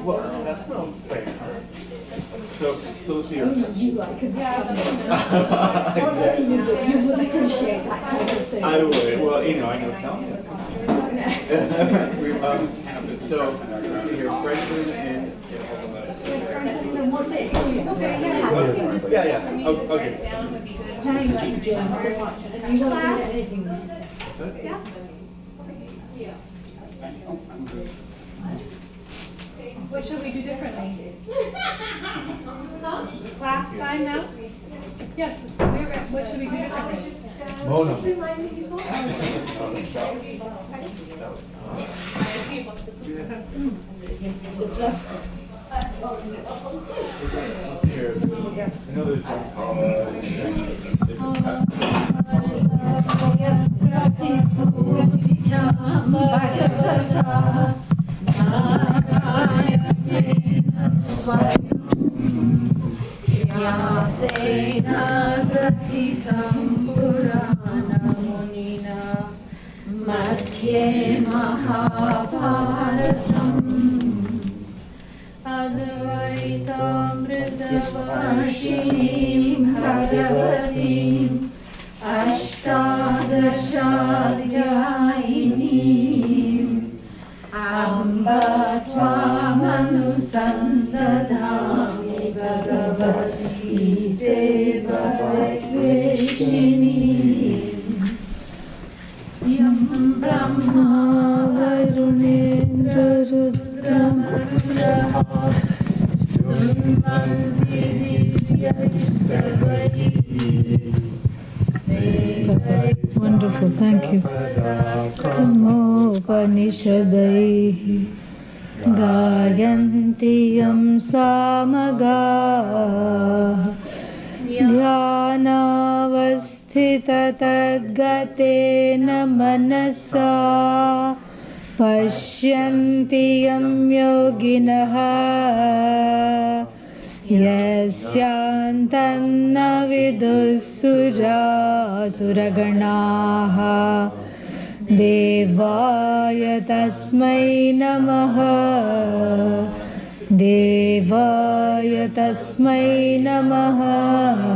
Well, that's not fair. So let's see here. You like a you would appreciate that kind of thing. I would. Well, I know some. So let's see here. Franklin and. Yeah. Okay. Thank you, Jim, so much. And you don't do anything. What should we do differently? Class time now? Yes. What should we do differently? Mona. Here. I know there's Madhye Mahabharatam Advaitamritavarshim Bhagavatim Ashtadashadhyayinim Amba Tvamanusandadhami Bhagavati Devadveshinim Yam Brahma Varunendra Rudram Stunvanti Divyai Wonderful, thank you. Kamopanishadaihi Gayanti Yam Samagaha Dhyanavasthita Tadgatena Manasa Pashyanti Yam Yoginaha Yasyantanna Vidusura Suraganaha Devaya Tasmai Namaha Devaya Tasmai Namaha.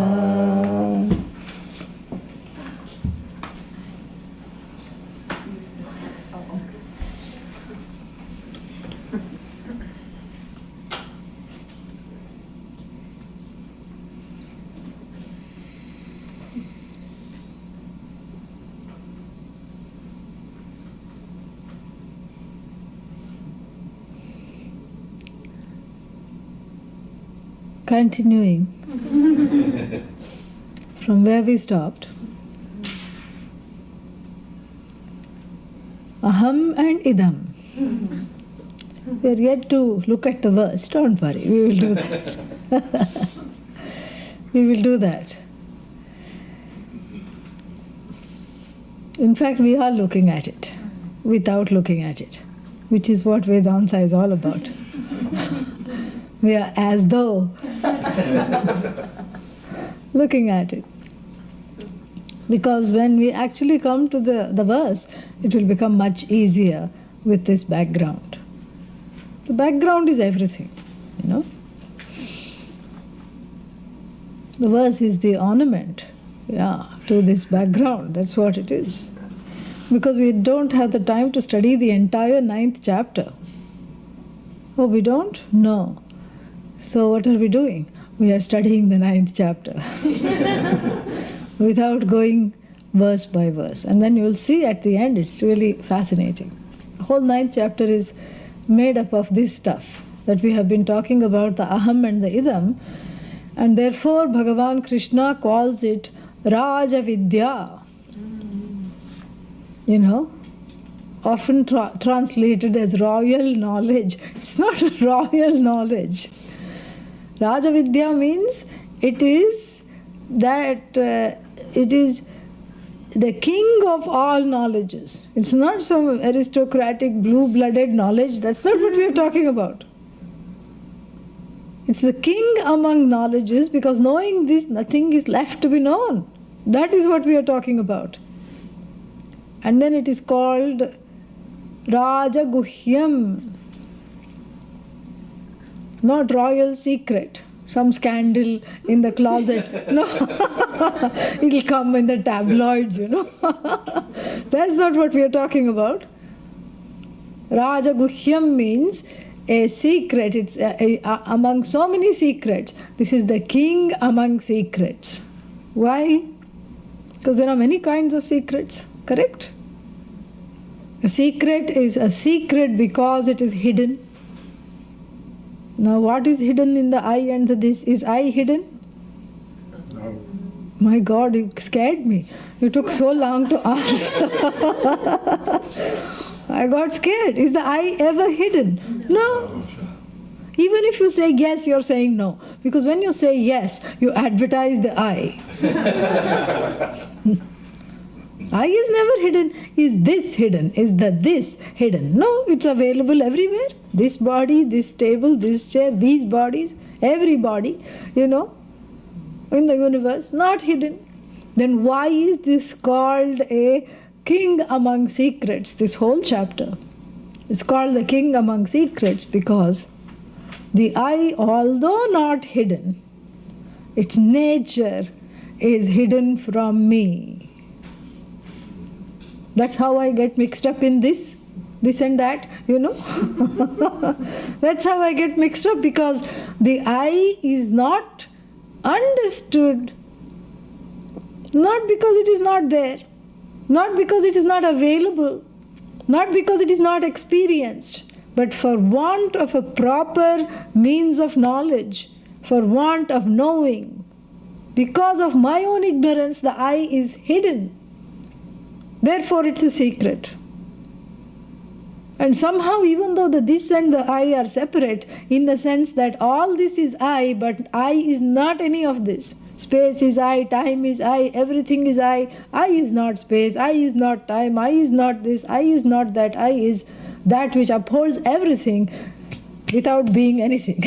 Continuing from where we stopped, Aham and Idam. We are yet to look at the verse. Don't worry, we will do that. We will do that. In fact, we are looking at it without looking at it, which is what Vedanta is all about. We are as though looking at it. Because when we actually come to the verse, it will become much easier with this background. The background is everything, you know. The verse is the ornament, to this background. That's what it is. Because we don't have the time to study the entire 9th chapter. Oh, we don't? No. So what are we doing? We are studying the 9th chapter without going verse by verse. And then you will see at the end, it's really fascinating. The whole 9th chapter is made up of this stuff that we have been talking about, the Aham and the Idam. And therefore Bhagavan Krishna calls it Raja Vidya. You know, often translated as royal knowledge. It's not royal knowledge. Raja Vidya means it is the king of all knowledges. It's not some aristocratic, blue-blooded knowledge. That's not what we are talking about. It's the king among knowledges, because knowing this, nothing is left to be known. That is what we are talking about. And then it is called Rajaguhyam. Not royal secret, some scandal in the closet. No, it'll come in the tabloids, That's not what we are talking about. Rajaguhyam means a secret. It's among so many secrets. This is the king among secrets. Why? Because there are many kinds of secrets, correct? A secret is a secret because it is hidden. Now, what is hidden in the eye and the this? Is eye hidden? No. My God, you scared me. You took so long to answer. I got scared. Is the eye ever hidden? No. Even if you say yes, you're saying no. Because when you say yes, you advertise the eye. Eye is never hidden. Is this hidden? Is the this hidden? No, it's available everywhere. This body, this table, this chair, these bodies, every body, in the universe, not hidden. Then why is this called a king among secrets, this whole chapter? It's called the king among secrets because the eye, although not hidden, its nature is hidden from me. That's how I get mixed up in this and that, That's how I get mixed up because the eye is not understood, not because it is not there, not because it is not available, not because it is not experienced, but for want of a proper means of knowledge, for want of knowing. Because of my own ignorance, the eye is hidden. Therefore, it's a secret. And somehow, even though the this and the I are separate, in the sense that all this is I, but I is not any of this. Space is I, time is I, everything is I. I is not space, I is not time, I is not this, I is not that, I is that which upholds everything without being anything.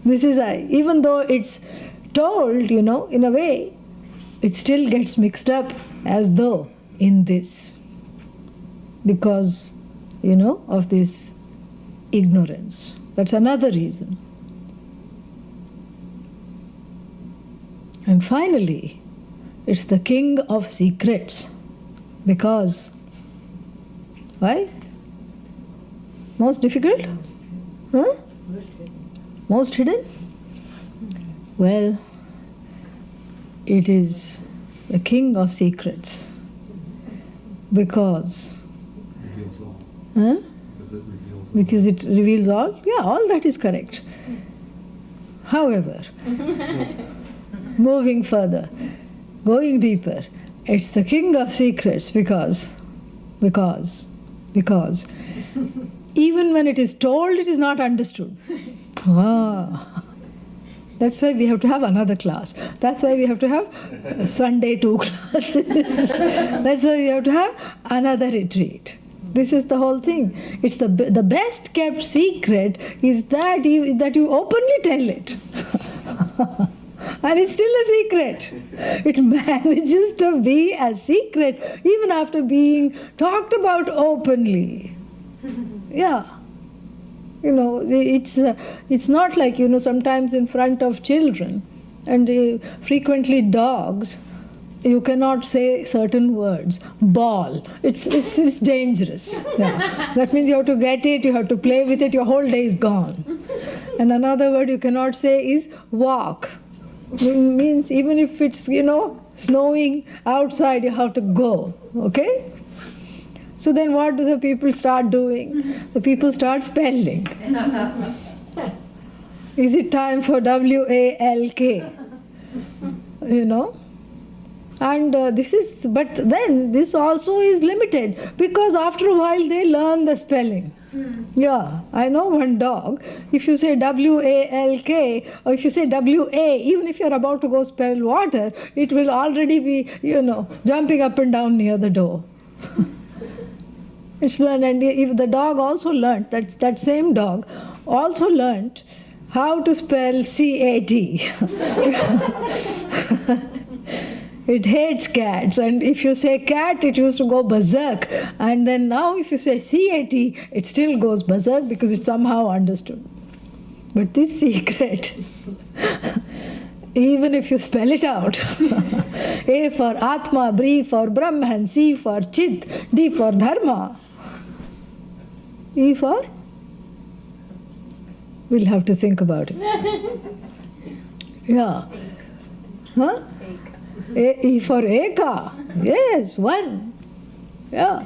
This is I. Even though it's told, in a way, it still gets mixed up as though in this. Because, of this ignorance. That's another reason. And finally, it's the king of secrets. Because, why? Most difficult? Huh? Most hidden? Well, it is the king of secrets. Because reveals all. Huh? Because it reveals all. Because it reveals all? Yeah, all that is correct. However, moving further, going deeper, it's the king of secrets because even when it is told, it is not understood. That's why we have to have another class. That's why we have to have Sunday 2 classes. That's why we have to have another retreat. This is the whole thing. It's the best kept secret is that you openly tell it. And it's still a secret. It manages to be a secret even after being talked about openly. Yeah. It's not like, sometimes in front of children and frequently dogs, you cannot say certain words. Ball. It's dangerous. Yeah. That means you have to get it, you have to play with it, your whole day is gone. And another word you cannot say is walk. It means even if it's, snowing outside, you have to go. Okay? So then what do the people start doing? The people start spelling. Is it time for WALK? And but then this also is limited because after a while they learn the spelling. Yeah, I know one dog, if you say WALK or if you say WA, even if you're about to go spell water, it will already be, jumping up and down near the door. It's learned, and if the dog also learned, that same dog also learned how to spell CAT. It hates cats, and if you say cat, it used to go berserk. And then now, if you say CAT, it still goes berserk because it's somehow understood. But this secret, even if you spell it out, A for Atma, B for Brahman, C for Chit, D for Dharma, E for? We'll have to think about it. Yeah. Huh? E for Eka. Yes, one. Yeah.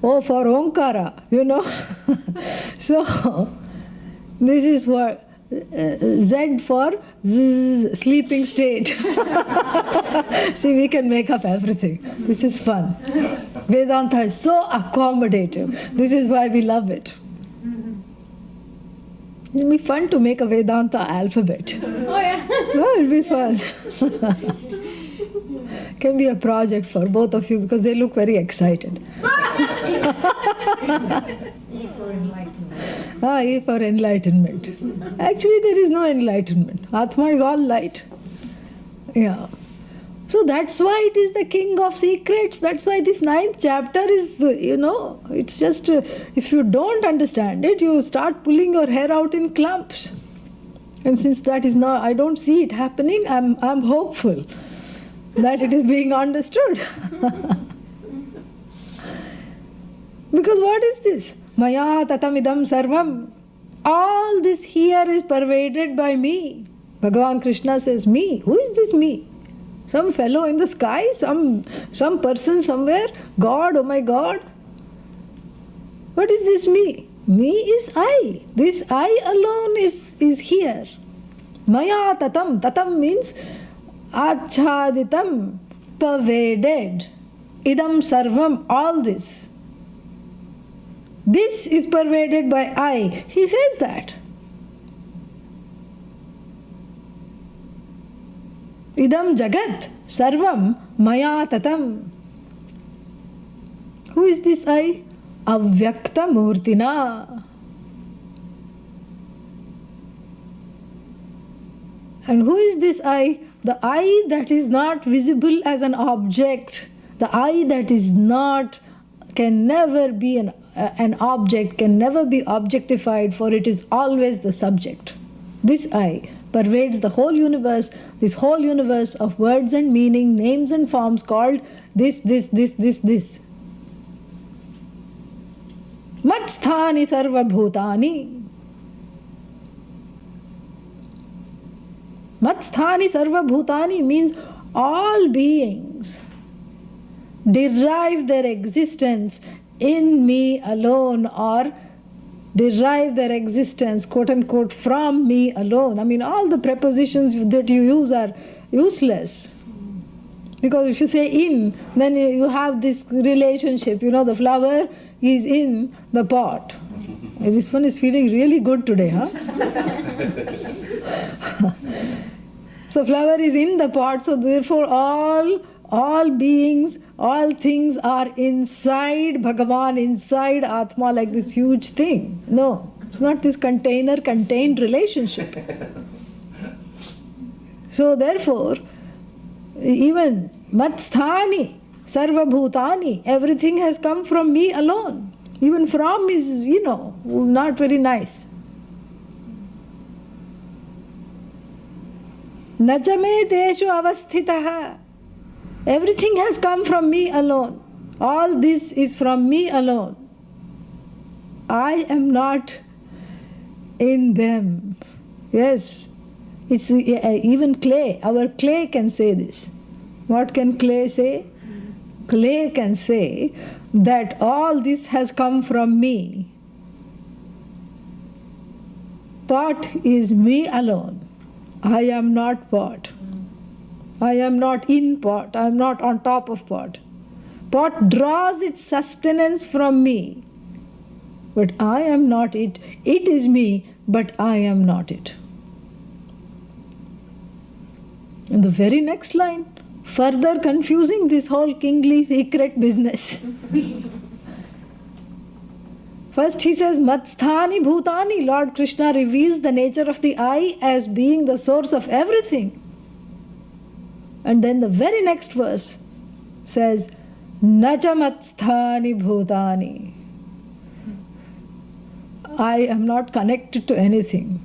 O for Omkara, So, this is what Z for zzz, sleeping state. See, we can make up everything. This is fun. Vedanta is so accommodative. This is why we love it. It'll be fun to make a Vedanta alphabet. Oh yeah. Well, it'll be fun. Can be a project for both of you because they look very excited. E for enlightenment. Actually, there is no enlightenment. Atma is all light. Yeah. So that's why it is the king of secrets. That's why this 9th chapter is, it's just, if you don't understand it, you start pulling your hair out in clumps. And since that is not, I don't see it happening, I'm hopeful that it is being understood. Because what is this? Maya tatamidam sarvam. All this here is pervaded by me. Bhagavan Krishna says, me. Who is this me? Some fellow in the sky? Some person somewhere? God, oh my God. What is this me? Me is I. This I alone is here. Maya tatam. Tatam means achaditam, pervaded. Idam sarvam, all this. This is pervaded by I. He says that. Idam jagat sarvam maya tatam. Who is this I? Avyakta murtina. And who is this I? The I that is not visible as an object. The I that is not, can never be an object, can never be objectified, for it is always the subject. This I pervades the whole universe, this whole universe of words and meaning, names and forms called this. Matsthani sarva bhutani. Matsthani sarva bhutani means all beings derive their existence in me alone, or derive their existence, quote unquote, from me alone. I mean, all the prepositions that you use are useless. Because if you say in, then you have this relationship. The flower is in the pot. This one is feeling really good today, huh? So flower is in the pot, so therefore all beings, all things are inside Bhagavan, inside Atma, like this huge thing. No, it's not this container-contained relationship. So therefore, even Matsthani, Sarva Bhutani, everything has come from me alone. Even from is, not very nice. Nachame teshu avasthitaha. Everything has come from me alone. All this is from me alone. I am not in them. Yes, it's even clay. Our clay can say this. What can clay say? Clay can say that all this has come from me. Pot is me alone. I am not pot. I am not in pot. I am not on top of pot. Pot draws its sustenance from me. But I am not it. It is me, but I am not it. In the very next line, further confusing this whole kingly secret business. First he says, Matsthani Bhutani. Lord Krishna reveals the nature of the I as being the source of everything. And then the very next verse says, Nachamatstani bhutani. I am not connected to anything.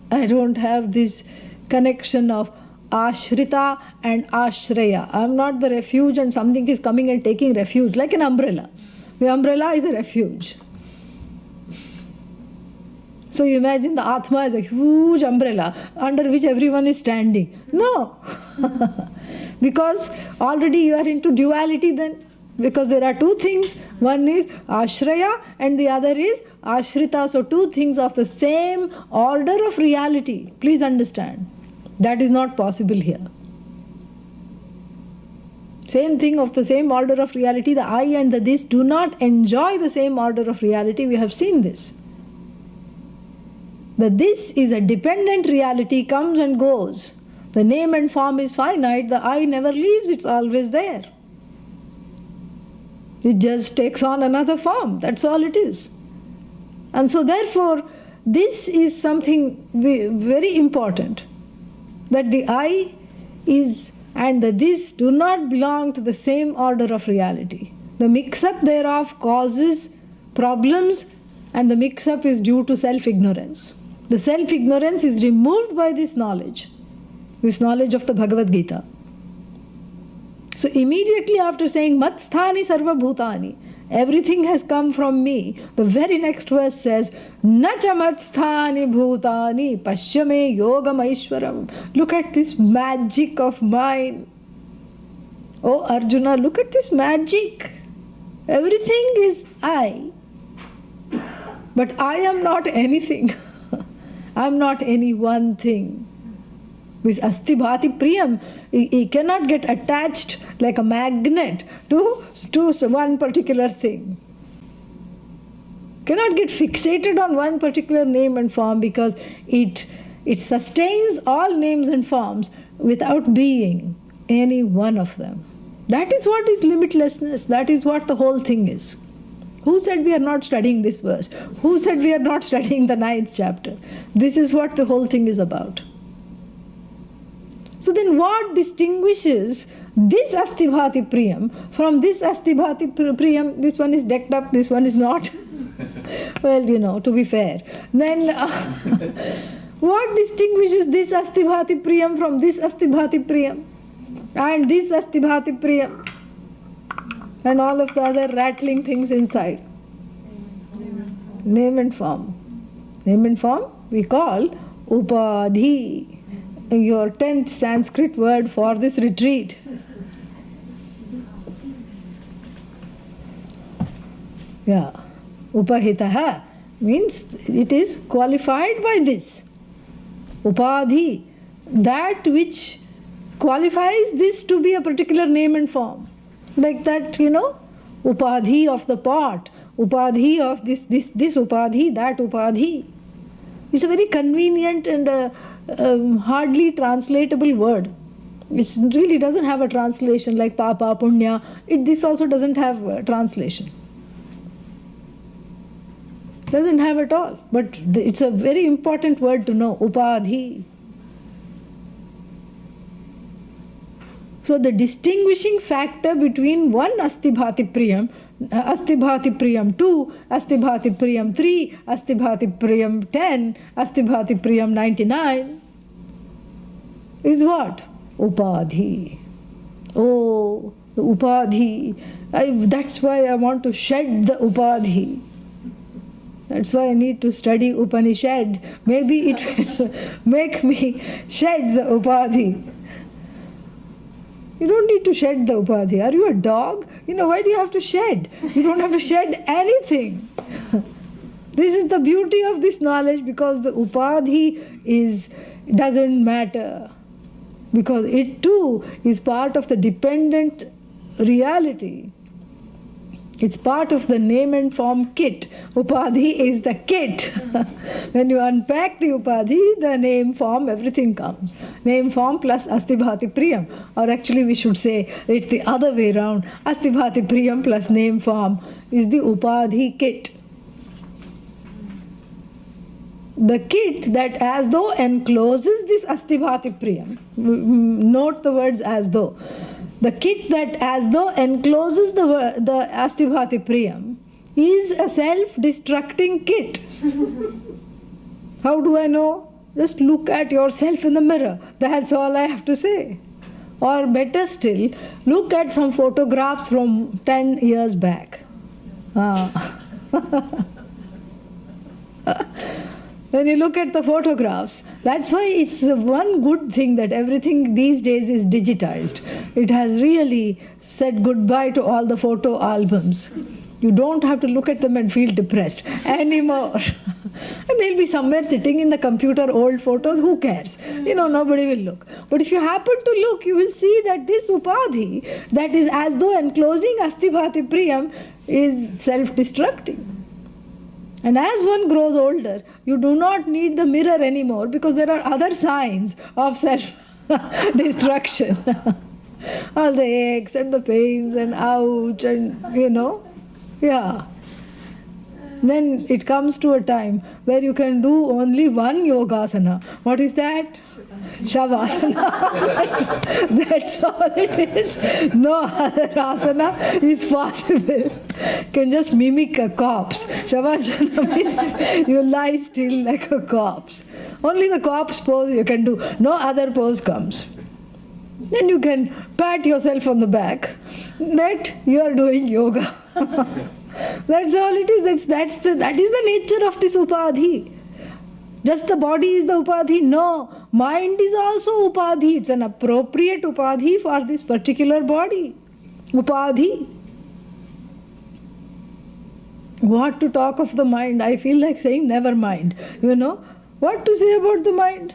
I don't have this connection of ashrita and ashraya. I am not the refuge and something is coming and taking refuge, like an umbrella. The umbrella is a refuge. So you imagine the Atma is a huge umbrella under which everyone is standing. No. Because already you are into duality then. Because there are two things. One is ashraya and the other is ashrita. So two things of the same order of reality. Please understand. That is not possible here. Same thing of the same order of reality. The I and the this do not enjoy the same order of reality. We have seen this. The this is a dependent reality, comes and goes. The name and form is finite. The I never leaves. It's always there. It just takes on another form. That's all it is. And so therefore, this is something very important. That the I is and the this do not belong to the same order of reality. The mix-up thereof causes problems, and the mix-up is due to self-ignorance. The self-ignorance is removed by this knowledge of the Bhagavad Gita. So immediately after saying Matsthani sarva bhutani, everything has come from me, the very next verse says Nacha matsthani bhutani pashyame yogam aishwaram. Look at this magic of mine. Oh Arjuna, look at this magic. Everything is I. But I am not anything. I am not any one thing. This asti bhati priyam, he cannot get attached like a magnet to one particular thing. Cannot get fixated on one particular name and form because it sustains all names and forms without being any one of them. That is what is limitlessness. That is what the whole thing is. Who said we are not studying this verse? Who said we are not studying the 9th chapter? This is what the whole thing is about. So then what distinguishes this Asti Bhati Priyam from this Asti Bhati Priyam? This one is decked up, this one is not. Well, to be fair. Then what distinguishes this Asti Bhati Priyam from this Asti Bhati Priyam? And this Asti Bhati Priyam? And all of the other rattling things inside. Name and form. Name and form we call Upadhi. Your 10th Sanskrit word for this retreat. Yeah. Upahitaha means it is qualified by this. Upadhi, that which qualifies this to be a particular name and form. Like that, Upadhi of the pot, Upadhi of this Upadhi, that Upadhi. It's a very convenient and hardly translatable word. It really doesn't have a translation like Papa, Punya. This also doesn't have a translation. Doesn't have at all. But it's a very important word to know, Upadhi. So the distinguishing factor between one Asti Bhati Priyam, 2, Asti Bhati Priyam 3, Asti Bhati Priyam 10, Asti Bhati Priyam 99 is what? Upadhi. Oh, the Upadhi. That's why I want to shed the Upadhi. That's why I need to study Upanishad. Maybe it will make me shed the Upadhi. You don't need to shed the Upadhi. Are you a dog? Why do you have to shed? You don't have to shed anything. This is the beauty of this knowledge, because the Upadhi doesn't matter. Because it too is part of the dependent reality. It's part of the name and form kit. Upadhi is the kit. When you unpack the Upadhi, the name, form, everything comes. Name, form plus Asti Bhati Priyam. Or actually we should say it's the other way around. Asti Bhati Priyam plus name, form is the Upadhi kit. the kit that as though encloses this Astivhati Priyam. Note the words as though. The kit that as though encloses the Astivhati Priyam is a self-destructing kit. How do I know? Just look at yourself in the mirror. That's all I have to say. Or better still, look at some photographs from 10 years back. When you look at the photographs, that's why it's the one good thing that everything these days is digitized. It has really said goodbye to all the photo albums. You don't have to look at them and feel depressed anymore. And they'll be somewhere sitting in the computer, old photos, who cares? Nobody will look. But if you happen to look, you will see that this upadhi, that is as though enclosing Astivhati Priyam, is self-destructing. And as one grows older, you do not need the mirror anymore because there are other signs of self-destruction. All the aches and the pains and ouch and, yeah. Then it comes to a time where you can do only one yogasana. What is that? Shavasana. That's all it is. No other asana is possible. You can just mimic a corpse. Shavasana means you lie still like a corpse. Only the corpse pose you can do. No other pose comes. Then you can pat yourself on the back that you are doing yoga. That's all it is. That is the nature of this upadhi. Just the body is the upadhi? No. Mind is also upadhi. It's an appropriate upadhi for this particular body. Upadhi. What to talk of the mind? I feel like saying never mind. What to say about the mind?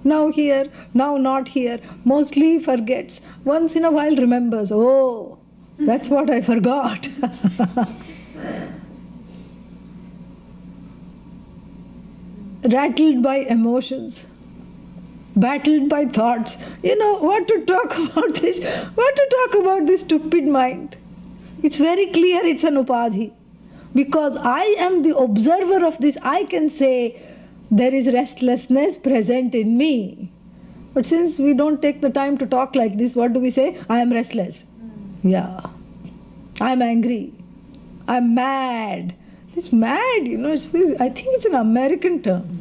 Now here, now not here. Mostly forgets. Once in a while remembers. Oh, that's what I forgot. Rattled by emotions, battled by thoughts. What to talk about this? What to talk about this stupid mind? It's very clear it's an upadhi. Because I am the observer of this, I can say there is restlessness present in me. But since we don't take the time to talk like this, what do we say? I am restless. Yeah. I am angry. I am mad. This mad, I think it's an American term.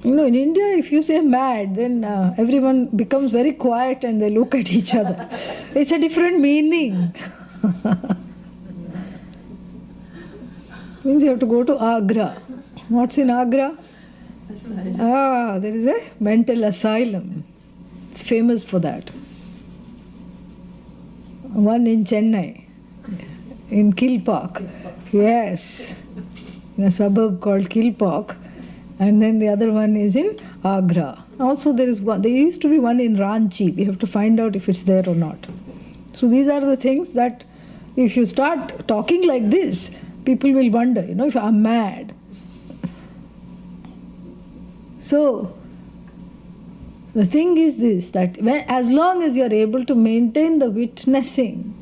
In India, if you say mad, then everyone becomes very quiet and they look at each other. It's a different meaning. Means you have to go to Agra. What's in Agra? There is a mental asylum. It's famous for that. One in Chennai, in Kilpauk. Yes, in a suburb called Kilpauk. And then the other one is in Agra. Also there used to be one in Ranchi. We have to find out if it's there or not. So these are the things that if you start talking like this, people will wonder, if I'm mad. So the thing is this, that as long as you are able to maintain the witnessing,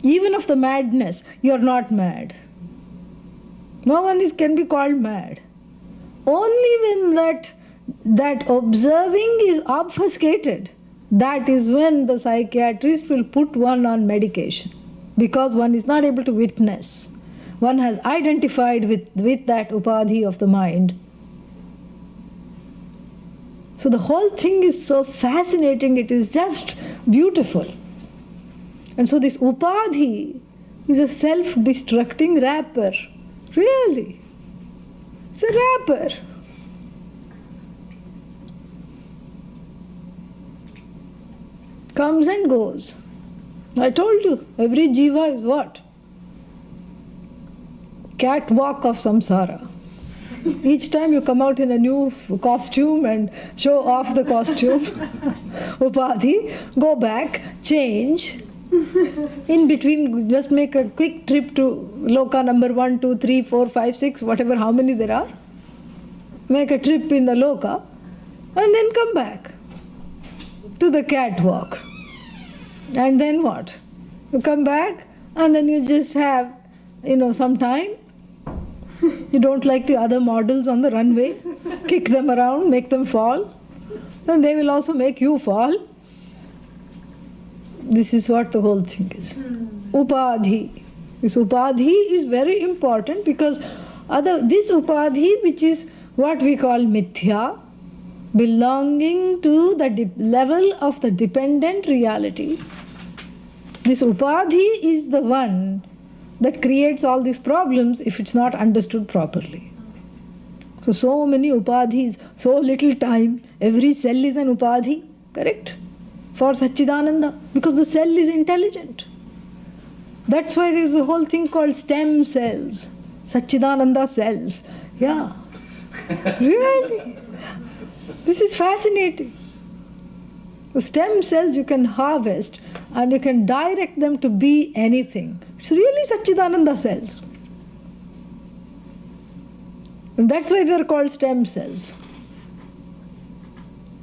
even of the madness, you are not mad. No one can be called mad. Only when that observing is obfuscated, that is when the psychiatrist will put one on medication. Because one is not able to witness. One has identified with that upadhi of the mind. So the whole thing is so fascinating, it is just beautiful. And so this upadhi is a self-destructing wrapper. Really. It's a wrapper. Comes and goes. I told you, every jiva is what? Catwalk of samsara. Each time you come out in a new costume and show off the costume, upadhi, go back, change. In between, just make a quick trip to loka number 1, 2, 3, 4, 5, 6, whatever, how many there are. Make a trip in the loka and then come back to the catwalk. And then what? You come back and then you just have some time. You don't like the other models on the runway, kick them around, make them fall, and they will also make you fall. This is what the whole thing is. Upadhi. This upadhi is very important because this upadhi, which is what we call mithya, belonging to the level of the dependent reality, this upadhi is the one that creates all these problems if it's not understood properly. So many upadhis, so little time, every cell is an upadhi, correct? For Satchidananda, because the cell is intelligent. That's why there is a whole thing called stem cells, Satchidananda cells. Yeah, really. This is fascinating. The stem cells you can harvest and you can direct them to be anything. It's really Satchidananda cells. And that's why they're called stem cells.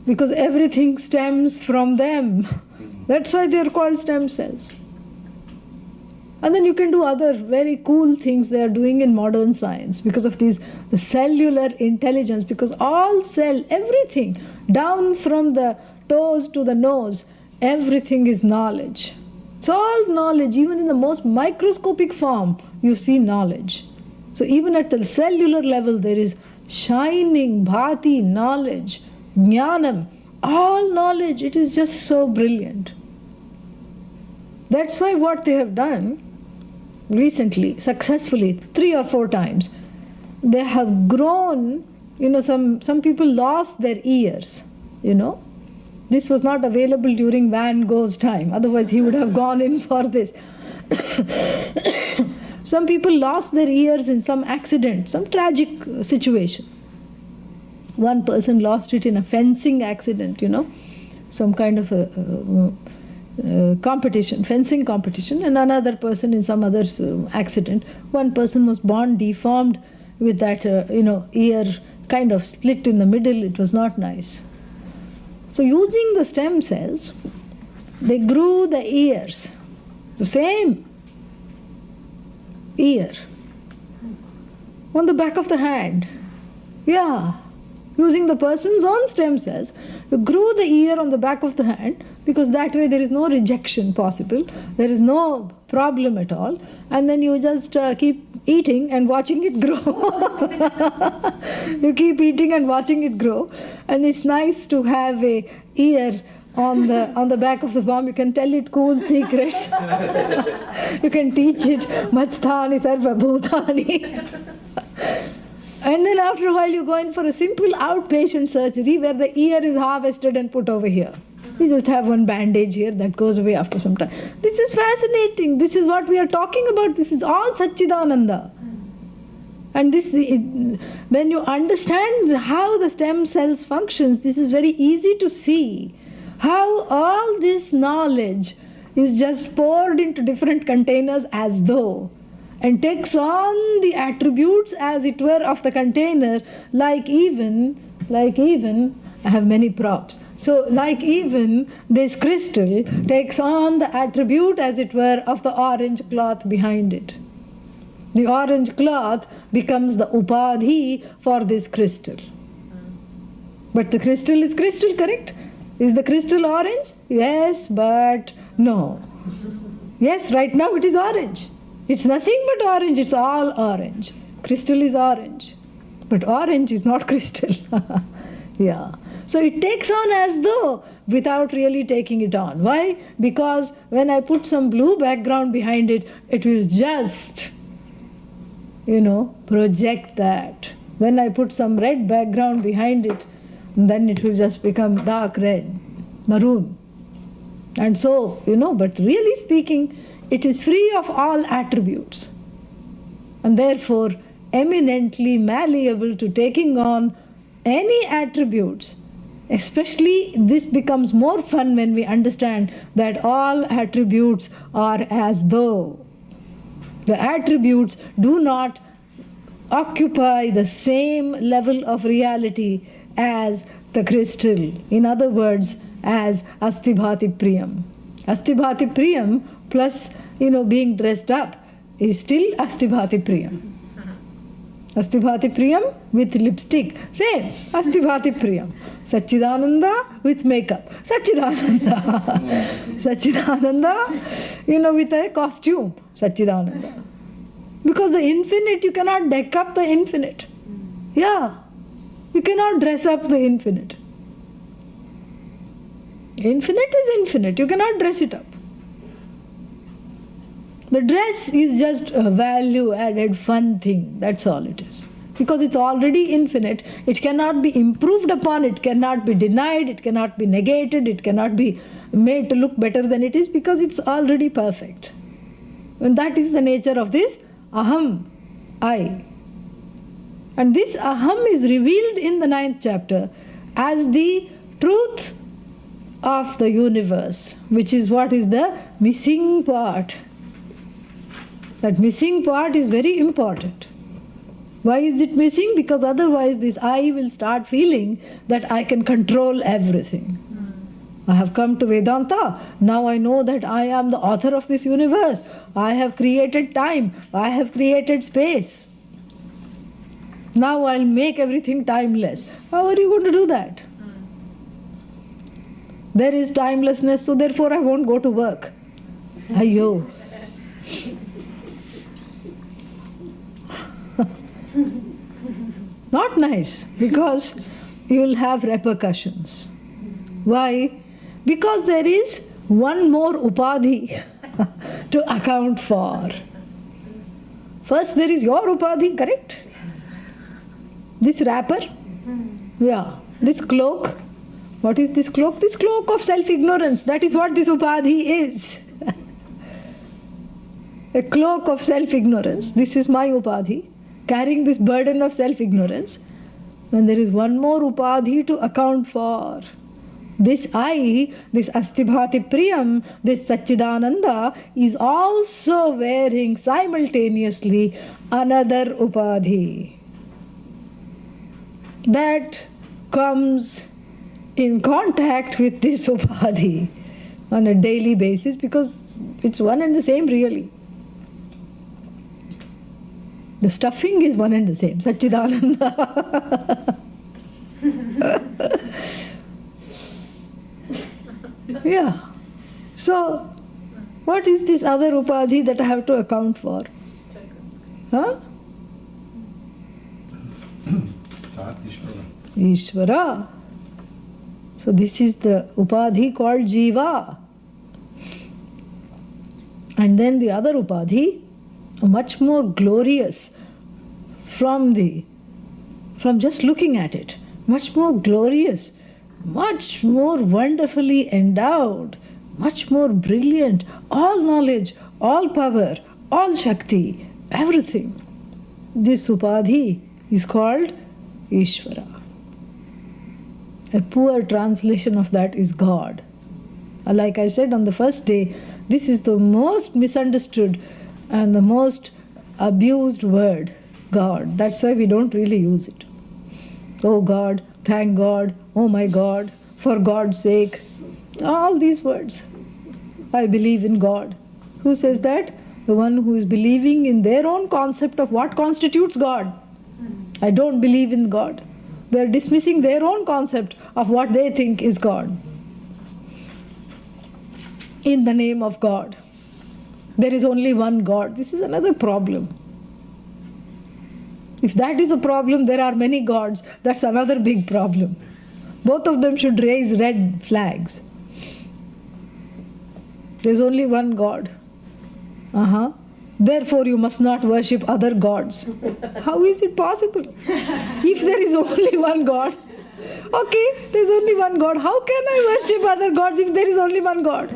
Because everything stems from them. That's why they're called stem cells. And then you can do other very cool things they are doing in modern science because of the cellular intelligence, because all cell, everything, down from the toes to the nose, everything is knowledge. It's all knowledge. Even in the most microscopic form, you see knowledge. So even at the cellular level, there is shining, bhati, knowledge, jnanam, all knowledge. It is just so brilliant. That's why what they have done recently, successfully, 3 or 4 times, they have grown, some people lost their ears, This was not available during Van Gogh's time, otherwise he would have gone in for this. Some people lost their ears in some accident, some tragic situation. One person lost it in a fencing accident, some kind of a competition, fencing competition, and another person in some other accident. One person was born deformed with that, ear kind of split in the middle. It was not nice. So using the stem cells, they grew the ears, the same ear, on the back of the hand. Yeah, using the person's own stem cells, you grew the ear on the back of the hand, because that way there is no rejection possible, there is no problem at all, and then you just keep eating and watching it grow. You keep eating and watching it grow, and it's nice to have a ear on the back of the palm. You can tell it cool secrets. You can teach it Matsthani Sarva Bhutani. And then after a while you go in for a simple outpatient surgery where the ear is harvested and put over here. You just have one bandage here that goes away after some time. This is fascinating. This is what we are talking about. This is all Satchidananda. And when you understand how the stem cells functions, this is very easy to see how all this knowledge is just poured into different containers as though, and takes on the attributes as it were of the container, like even, I have many props. So like even this crystal takes on the attribute as it were of the orange cloth behind it. The orange cloth becomes the upadhi for this crystal. But the crystal is crystal, correct? Is the crystal orange? Yes, but no. Yes, right now it is orange. It's nothing but orange, it's all orange. Crystal is orange. But orange is not crystal. Yeah. So it takes on as though without really taking it on. Why? Because when I put some blue background behind it, it will just, project that. When I put some red background behind it, then it will just become dark red, maroon. And so, but really speaking, it is free of all attributes. And therefore, eminently malleable to taking on any attributes. Especially this becomes more fun when we understand that all attributes are as though. The attributes do not occupy the same level of reality as the crystal. In other words, as Asti Bhati Priyam. Asti Bhati Priyam plus, being dressed up is still Asti Bhati Priyam. Asti Bhati Priyam with lipstick, same, Asti Bhati Priyam. Satchidananda with makeup, Satchidananda. Satchidananda, with a costume, Satchidananda. Because the infinite, you cannot deck up the infinite. Yeah, you cannot dress up the infinite. Infinite is infinite, you cannot dress it up. The dress is just a value-added fun thing, that's all it is. Because it's already infinite, it cannot be improved upon, it cannot be denied, it cannot be negated, it cannot be made to look better than it is because it's already perfect. And that is the nature of this aham, I. And this aham is revealed in the 9th chapter as the truth of the universe, which is what is the missing part. That missing part is very important. Why is it missing? Because otherwise this I will start feeling that I can control everything. I have come to Vedanta. Now I know that I am the author of this universe. I have created time. I have created space. Now I'll make everything timeless. How are you going to do that? There is timelessness, so therefore I won't go to work. Ayyo. Not nice, because you will have repercussions. Why? Because there is one more upadhi to account for. First there is your upadhi, correct? This wrapper? Yeah. This cloak. What is this cloak? This cloak of self-ignorance. That is what this upadhi is. A cloak of self-ignorance. This is my upadhi. Carrying this burden of self-ignorance. And there is one more upadhi to account for. This I, this Asti Bhati Priyam, this Satchidananda is also wearing simultaneously another upadhi. That comes in contact with this upadhi on a daily basis because it's one and the same really. The stuffing is one and the same, Satchidananda. Yeah. So, what is this other upadhi that I have to account for? Huh? Ishvara. So this is the upadhi called Jiva. And then the other upadhi, much more glorious from just looking at it, much more glorious, much more wonderfully endowed, much more brilliant, all knowledge, all power, all Shakti, everything. This upadhi is called Ishvara. A poor translation of that is God. Like I said on the first day, this is the most misunderstood and the most abused word, God. That's why we don't really use it. Oh God, thank God, oh my God, for God's sake. All these words. I believe in God. Who says that? The one who is believing in their own concept of what constitutes God. I don't believe in God. They are dismissing their own concept of what they think is God. In the name of God. There is only one God. This is another problem. If that is a problem, there are many gods. That's another big problem. Both of them should raise red flags. There's only one God. Therefore, you must not worship other gods. How is it possible? If there is only one God, okay, there's only one God. How can I worship other gods if there is only one God?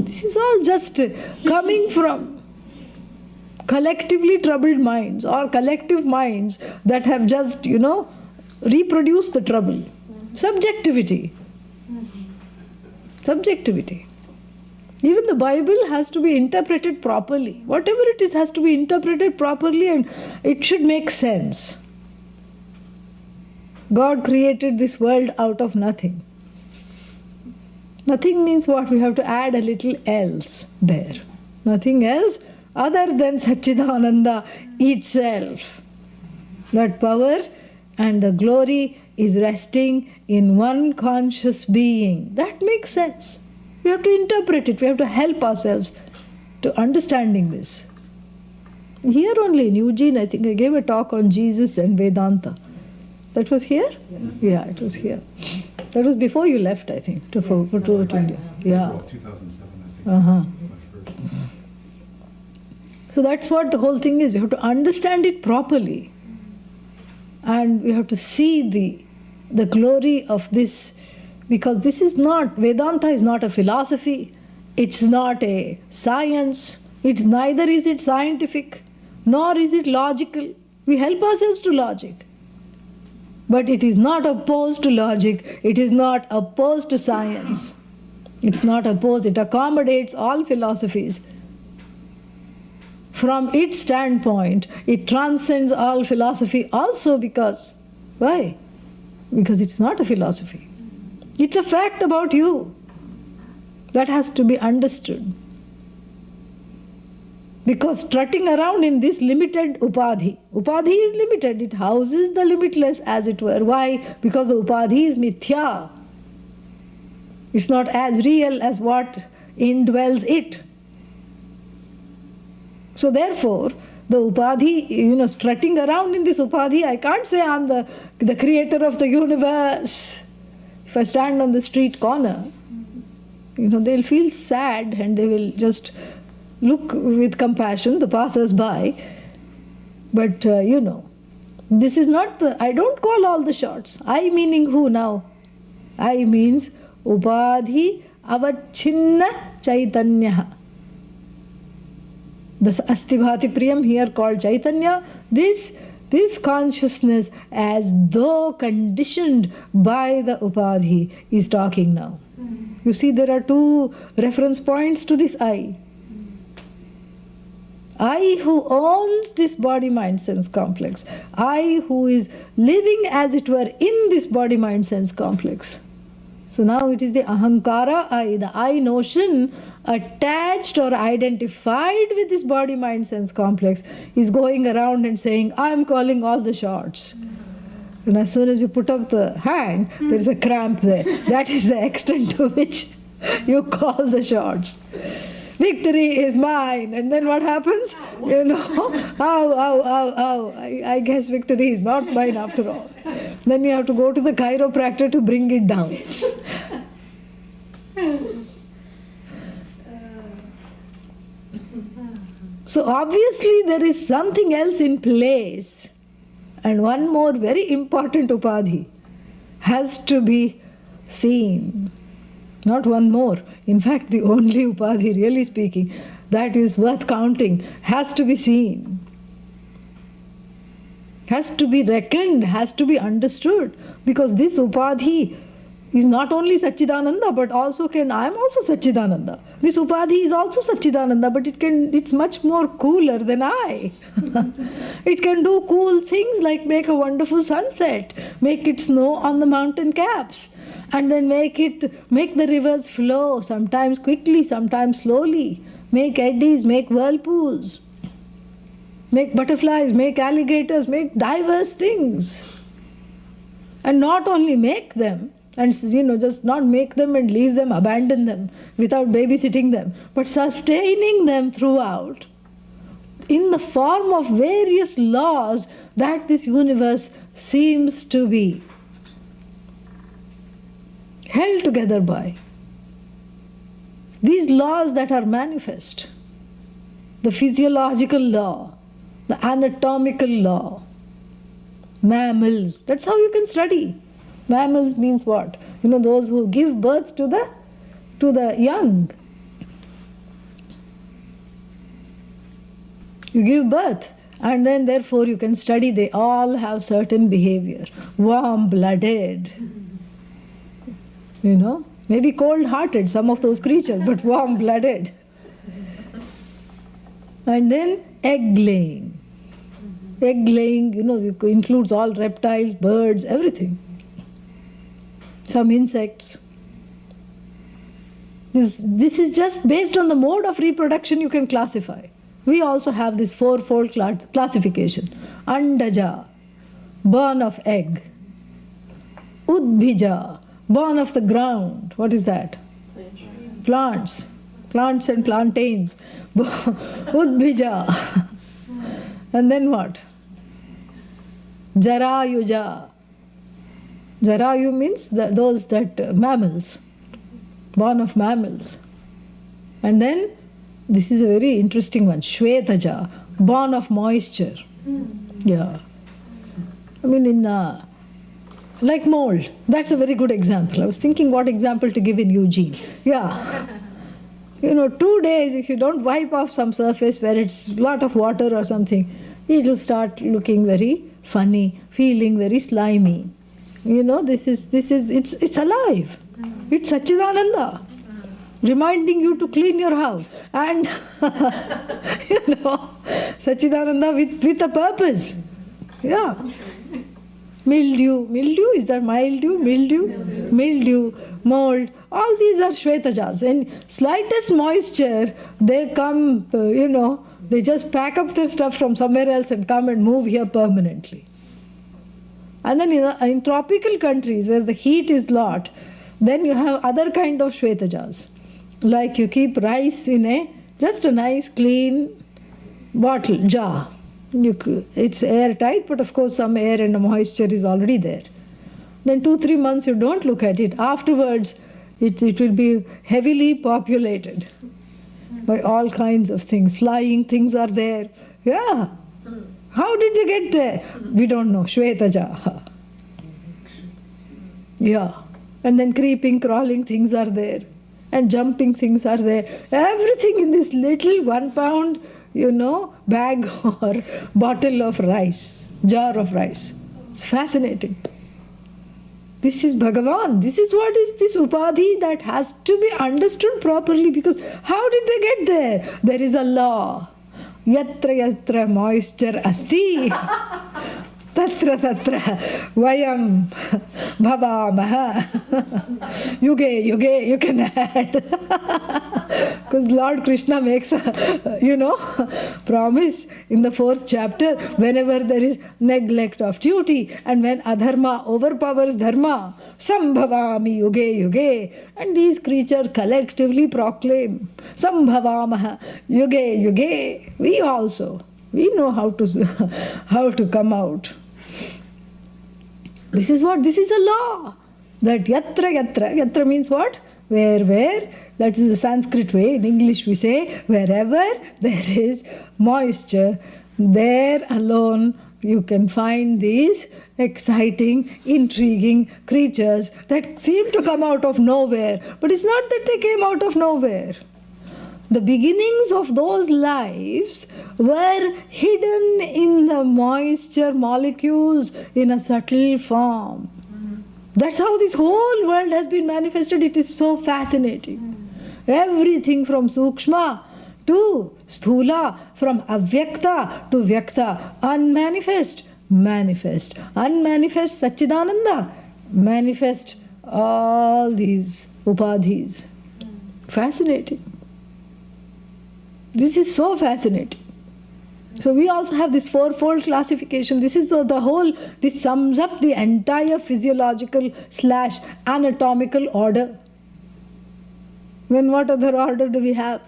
This is all just coming from collectively troubled minds or collective minds that have just, reproduced the trouble. Subjectivity. Subjectivity. Even the Bible has to be interpreted properly. Whatever it is has to be interpreted properly and it should make sense. God created this world out of nothing. Nothing means what? We have to add a little else there. Nothing else other than Satchidananda itself. That power and the glory is resting in one conscious being. That makes sense. We have to interpret it. We have to help ourselves to understanding this. Here only in Eugene, I think I gave a talk on Jesus and Vedanta. That was here? Yes. Yeah, it was here. That was before you left, I think, to India. Yeah. Well, 2007, I think. Uh-huh. My first. So that's what the whole thing is. You have to understand it properly. And we have to see the glory of this, because this is not, Vedanta is not a philosophy, it's not a science, neither is it scientific, nor is it logical. We help ourselves to logic. But it is not opposed to logic, it is not opposed to science. It's not opposed, it accommodates all philosophies. From its standpoint, it transcends all philosophy also because, why? Because it's not a philosophy. It's a fact about you that has to be understood. Because strutting around in this limited upadhi is limited, it houses the limitless as it were. Why? Because the upadhi is mithya. It's not as real as what indwells it. So therefore, the upadhi, strutting around in this upadhi, I can't say I'm the creator of the universe. If I stand on the street corner, they'll feel sad and they will just look with compassion, the passers-by. But, this is not I don't call all the shots. I meaning who now? I means upadhi avachinna chaitanya. The Astivhati Priyam here called Chaitanya, this consciousness as though conditioned by the upadhi is talking now. You see there are two reference points to this I. I who owns this body-mind-sense complex. I who is living as it were in this body-mind-sense complex. So now it is the ahankara I, the I notion attached or identified with this body-mind-sense complex is going around and saying, I'm calling all the shots. And as soon as you put up the hand, there is a cramp there. That is the extent to which you call the shots. Victory is mine. And then what happens? Ow. I guess victory is not mine after all. Then you have to go to the chiropractor to bring it down. So obviously there is something else in place. And one more very important upadhi has to be seen. Not one more. In fact, the only upadhi, really speaking, that is worth counting, has to be seen. Has to be reckoned, has to be understood. Because this upadhi is not only Satchidananda, but also I am also Satchidananda. This upadhi is also Satchidananda, but it's much more cooler than I. It can do cool things like make a wonderful sunset, make it snow on the mountain caps, and then make the rivers flow, sometimes quickly, sometimes slowly, make eddies, make whirlpools, make butterflies, make alligators, make diverse things. And not only make them, and just not make them and leave them, abandon them without babysitting them, but sustaining them throughout in the form of various laws that this universe seems to be held together by. These laws that are manifest, the physiological law, the anatomical law, mammals, that's how you can study. Mammals means what? Those who give birth to the young. You give birth, and then therefore you can study. They all have certain behavior. Warm-blooded. Maybe cold-hearted, some of those creatures, but warm-blooded. And then egg-laying. Egg-laying, includes all reptiles, birds, everything. Some insects. This is just based on the mode of reproduction you can classify. we also have this fourfold classification. Andaja, born of egg. Udbija, born of the ground. What is that? Plants. Plants and plantains. Udbija. And then what? Jarayuja. Jarayu means those that mammals. Born of mammals. And then, this is a very interesting one. Shvetaja, born of moisture. Yeah. I mean, like mold. That's a very good example. I was thinking what example to give in Eugene. Yeah. 2 days, if you don't wipe off some surface where it's a lot of water or something, it will start looking very funny, feeling very slimy. It's alive. It's Satchidananda, reminding you to clean your house. And, Satchidananda with a purpose. Yeah. Mildew, is that mildew? Mildew, mold, all these are Shvetajas. And slightest moisture, they come, they just pack up their stuff from somewhere else and come and move here permanently. And then in tropical countries where the heat is lot, then you have other kind of Shvetajas. Like you keep rice in just a nice clean bottle, jar. It's airtight, but of course some air and moisture is already there. Then 2-3 months you don't look at it. Afterwards, it will be heavily populated by all kinds of things. Flying things are there. Yeah. How did they get there? We don't know. Shvetaja. Yeah. And then creeping, crawling things are there. And jumping things are there. Everything in this little 1 pound, bag or bottle of rice, jar of rice. It's fascinating. This is Bhagavan. This is what is this upadhi that has to be understood properly, because how did they get there? There is a law. Yatra yatra moisture asti. Tatra tatra vayam bhavamaha. Yuge, you can add. Because Lord Krishna makes a, promise in the 4th chapter, whenever there is neglect of duty and when adharma overpowers dharma, sambhavami yuge. And these creatures collectively proclaim, sambhavamaha yuge. We know how to come out. This is a law. That yatra means what? Where, that is the Sanskrit way. In English we say, wherever there is moisture, there alone you can find these exciting, intriguing creatures that seem to come out of nowhere. But it's not that they came out of nowhere. The beginnings of those lives were hidden in the moisture molecules in a subtle form. That's how this whole world has been manifested. It is so fascinating. Everything from Sukshma to Sthula, from Avyakta to Vyakta, unmanifest, manifest, unmanifest Satchidananda, manifest all these upadhis. Fascinating. This is so fascinating. So we also have this fourfold classification. This is this sums up the entire physiological / anatomical order. Then what other order do we have?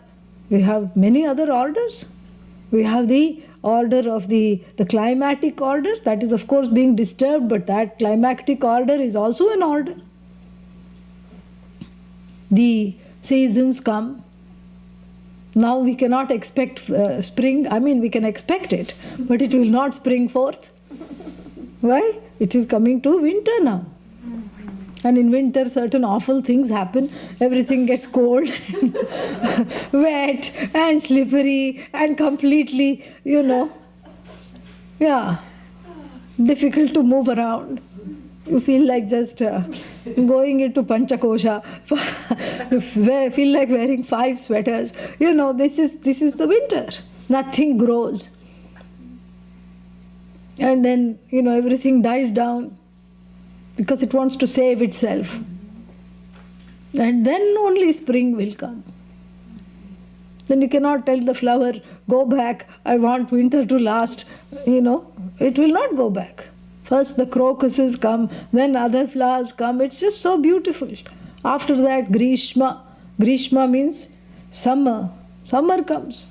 We have many other orders. We have the order of the climatic order. That is of course being disturbed, but that climatic order is also an order. The seasons come. Now we cannot expect spring. I mean, we can expect it, but it will not spring forth. Why? It is coming to winter now. And in winter, certain awful things happen. Everything gets cold, and wet, and slippery, and completely, difficult to move around. You feel like just going into Panchakosha. You feel like wearing 5 sweaters. This is the winter. Nothing grows. And then, everything dies down because it wants to save itself. And then only spring will come. Then you cannot tell the flower, go back, I want winter to last, it will not go back. First the crocuses come, then other flowers come. It's just so beautiful. After that, Grishma. Grishma means summer. Summer comes.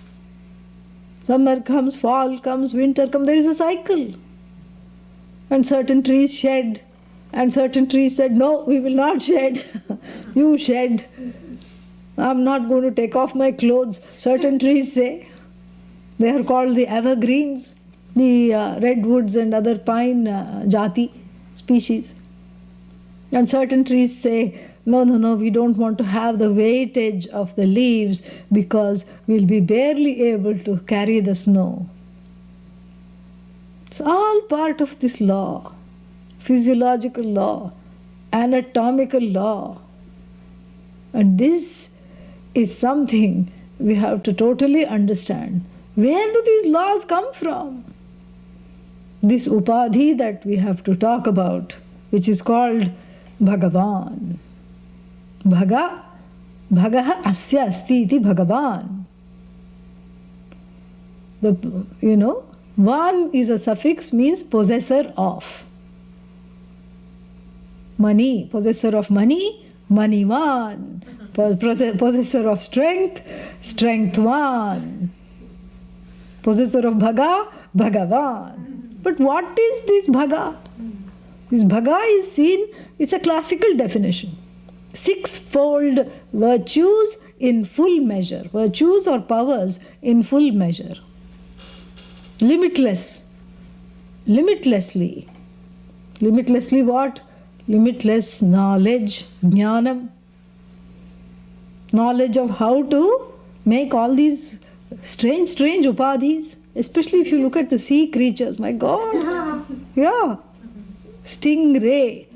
Summer comes, fall comes, winter comes. There is a cycle. And certain trees shed. And certain trees said, no, we will not shed. You shed. I'm not going to take off my clothes. Certain trees say. They are called the evergreens. The redwoods and other pine jati species. And certain trees say, no, we don't want to have the weightage of the leaves because we'll be barely able to carry the snow. It's all part of this law, physiological law, anatomical law. And this is something we have to totally understand. Where do these laws come from? This upadhi that we have to talk about, which is called Bhagavan. Bhagaha asya asti iti Bhagavan. Van is a suffix, means possessor of. Money, possessor of money, Manivan. Possessor of strength, Strengthvan. Possessor of Bhaga, Bhagavan. But what is this Bhaga? This Bhaga is seen, it's a classical definition. Sixfold virtues in full measure. Virtues or powers in full measure. Limitless. Limitlessly. Limitlessly what? Limitless knowledge, jnanam. Knowledge of how to make all these strange upadhis. Especially if you look at the sea creatures. My God. Yeah. Stingray.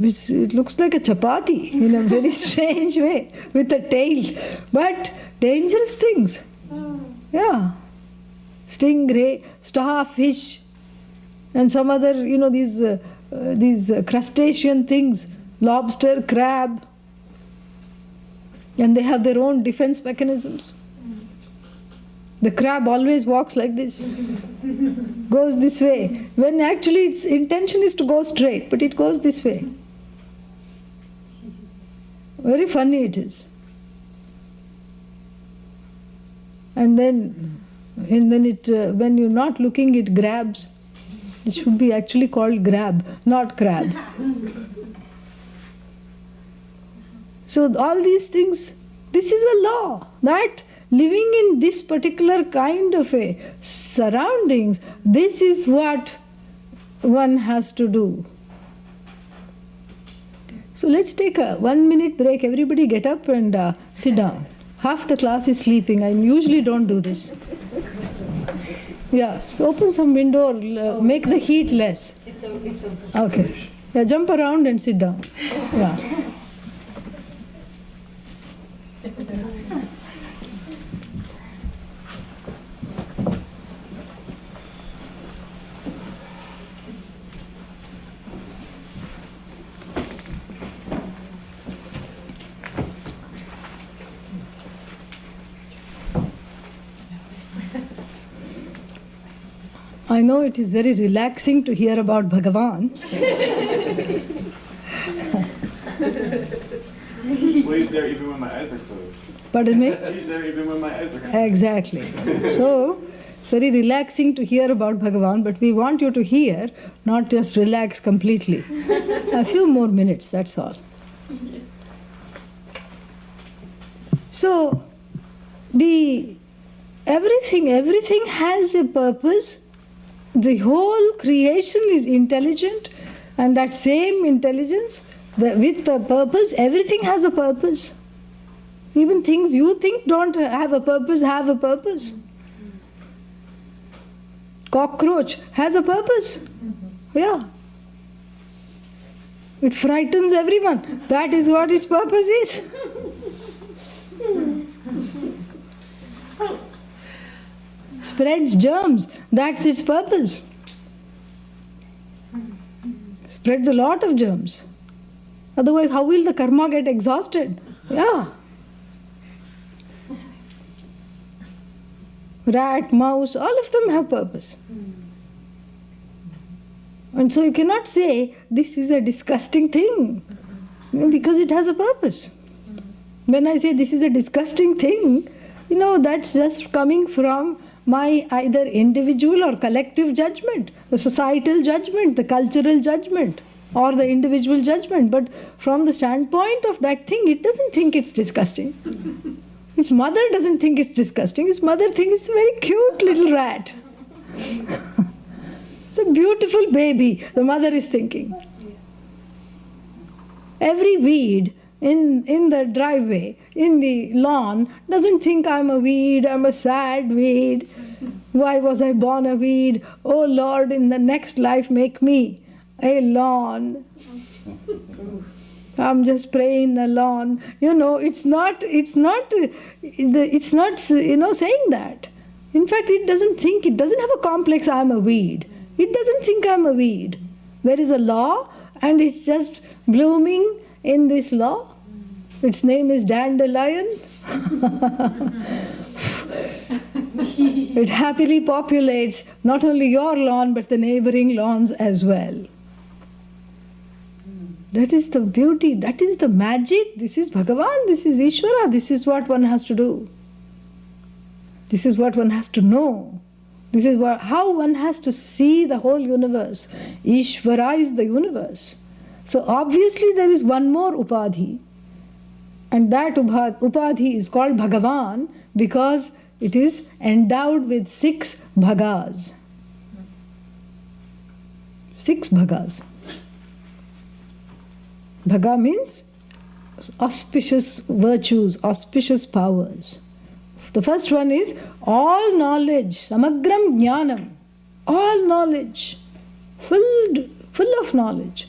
It looks like a chapati in a very strange way with a tail. But dangerous things. Yeah. Stingray, starfish, and some other, these crustacean things, lobster, crab. And they have their own defense mechanisms. The crab always walks like this, goes this way, when actually its intention is to go straight, but it goes this way. Very funny it is. And then it, when you're not looking, it grabs. It should be actually called grab, not crab. So all these things, this is a law that living in this particular kind of a surroundings, this is what one has to do. So let's take a 1 minute break. Everybody get up and sit down. Half the class is sleeping. I usually don't do this. Yeah, so open some window or make the heat less. Okay. Yeah, jump around and sit down. Yeah. I know it is very relaxing to hear about Bhagavan. Well, he's there even when my eyes are closed. Pardon me? He's there even when my eyes are closed. Exactly. So, very relaxing to hear about Bhagavan, but we want you to hear, not just relax completely. A few more minutes, that's all. So, everything has a purpose. The whole creation is intelligent, and that same intelligence, with the purpose, everything has a purpose. Even things you think don't have a purpose, have a purpose. Cockroach has a purpose. Yeah. It frightens everyone. That is what its purpose is. Spreads germs. That's its purpose. Spreads a lot of germs. Otherwise, how will the karma get exhausted? Yeah. Rat, mouse, all of them have purpose. And so you cannot say this is a disgusting thing because it has a purpose. When I say this is a disgusting thing, that's just coming from my either individual or collective judgment, the societal judgment, the cultural judgment, or the individual judgment. But from the standpoint of that thing, it doesn't think it's disgusting. Its mother doesn't think it's disgusting. Its mother thinks it's a very cute little rat. It's a beautiful baby, the mother is thinking. Every weed in the driveway, in the lawn, doesn't think I'm a weed, I'm a sad weed. Why was I born a weed? Oh Lord, in the next life make me a lawn. I'm just praying a lawn. It's not saying that. In fact, it doesn't have a complex, I'm a weed. It doesn't think I'm a weed. There is a law and it's just blooming in this law. Its name is dandelion. It happily populates not only your lawn but the neighboring lawns as well. That is the beauty, that is the magic. This is Bhagavan, this is Ishvara, this is what one has to do. This is what one has to know. This is how one has to see the whole universe. Ishvara is the universe. So obviously there is one more upadhi. And that upadhi is called Bhagavan because it is endowed with 6 bhagas. 6 bhagas. Bhaga means auspicious virtues, auspicious powers. The first one is all knowledge, samagram jnanam, all knowledge, full of knowledge.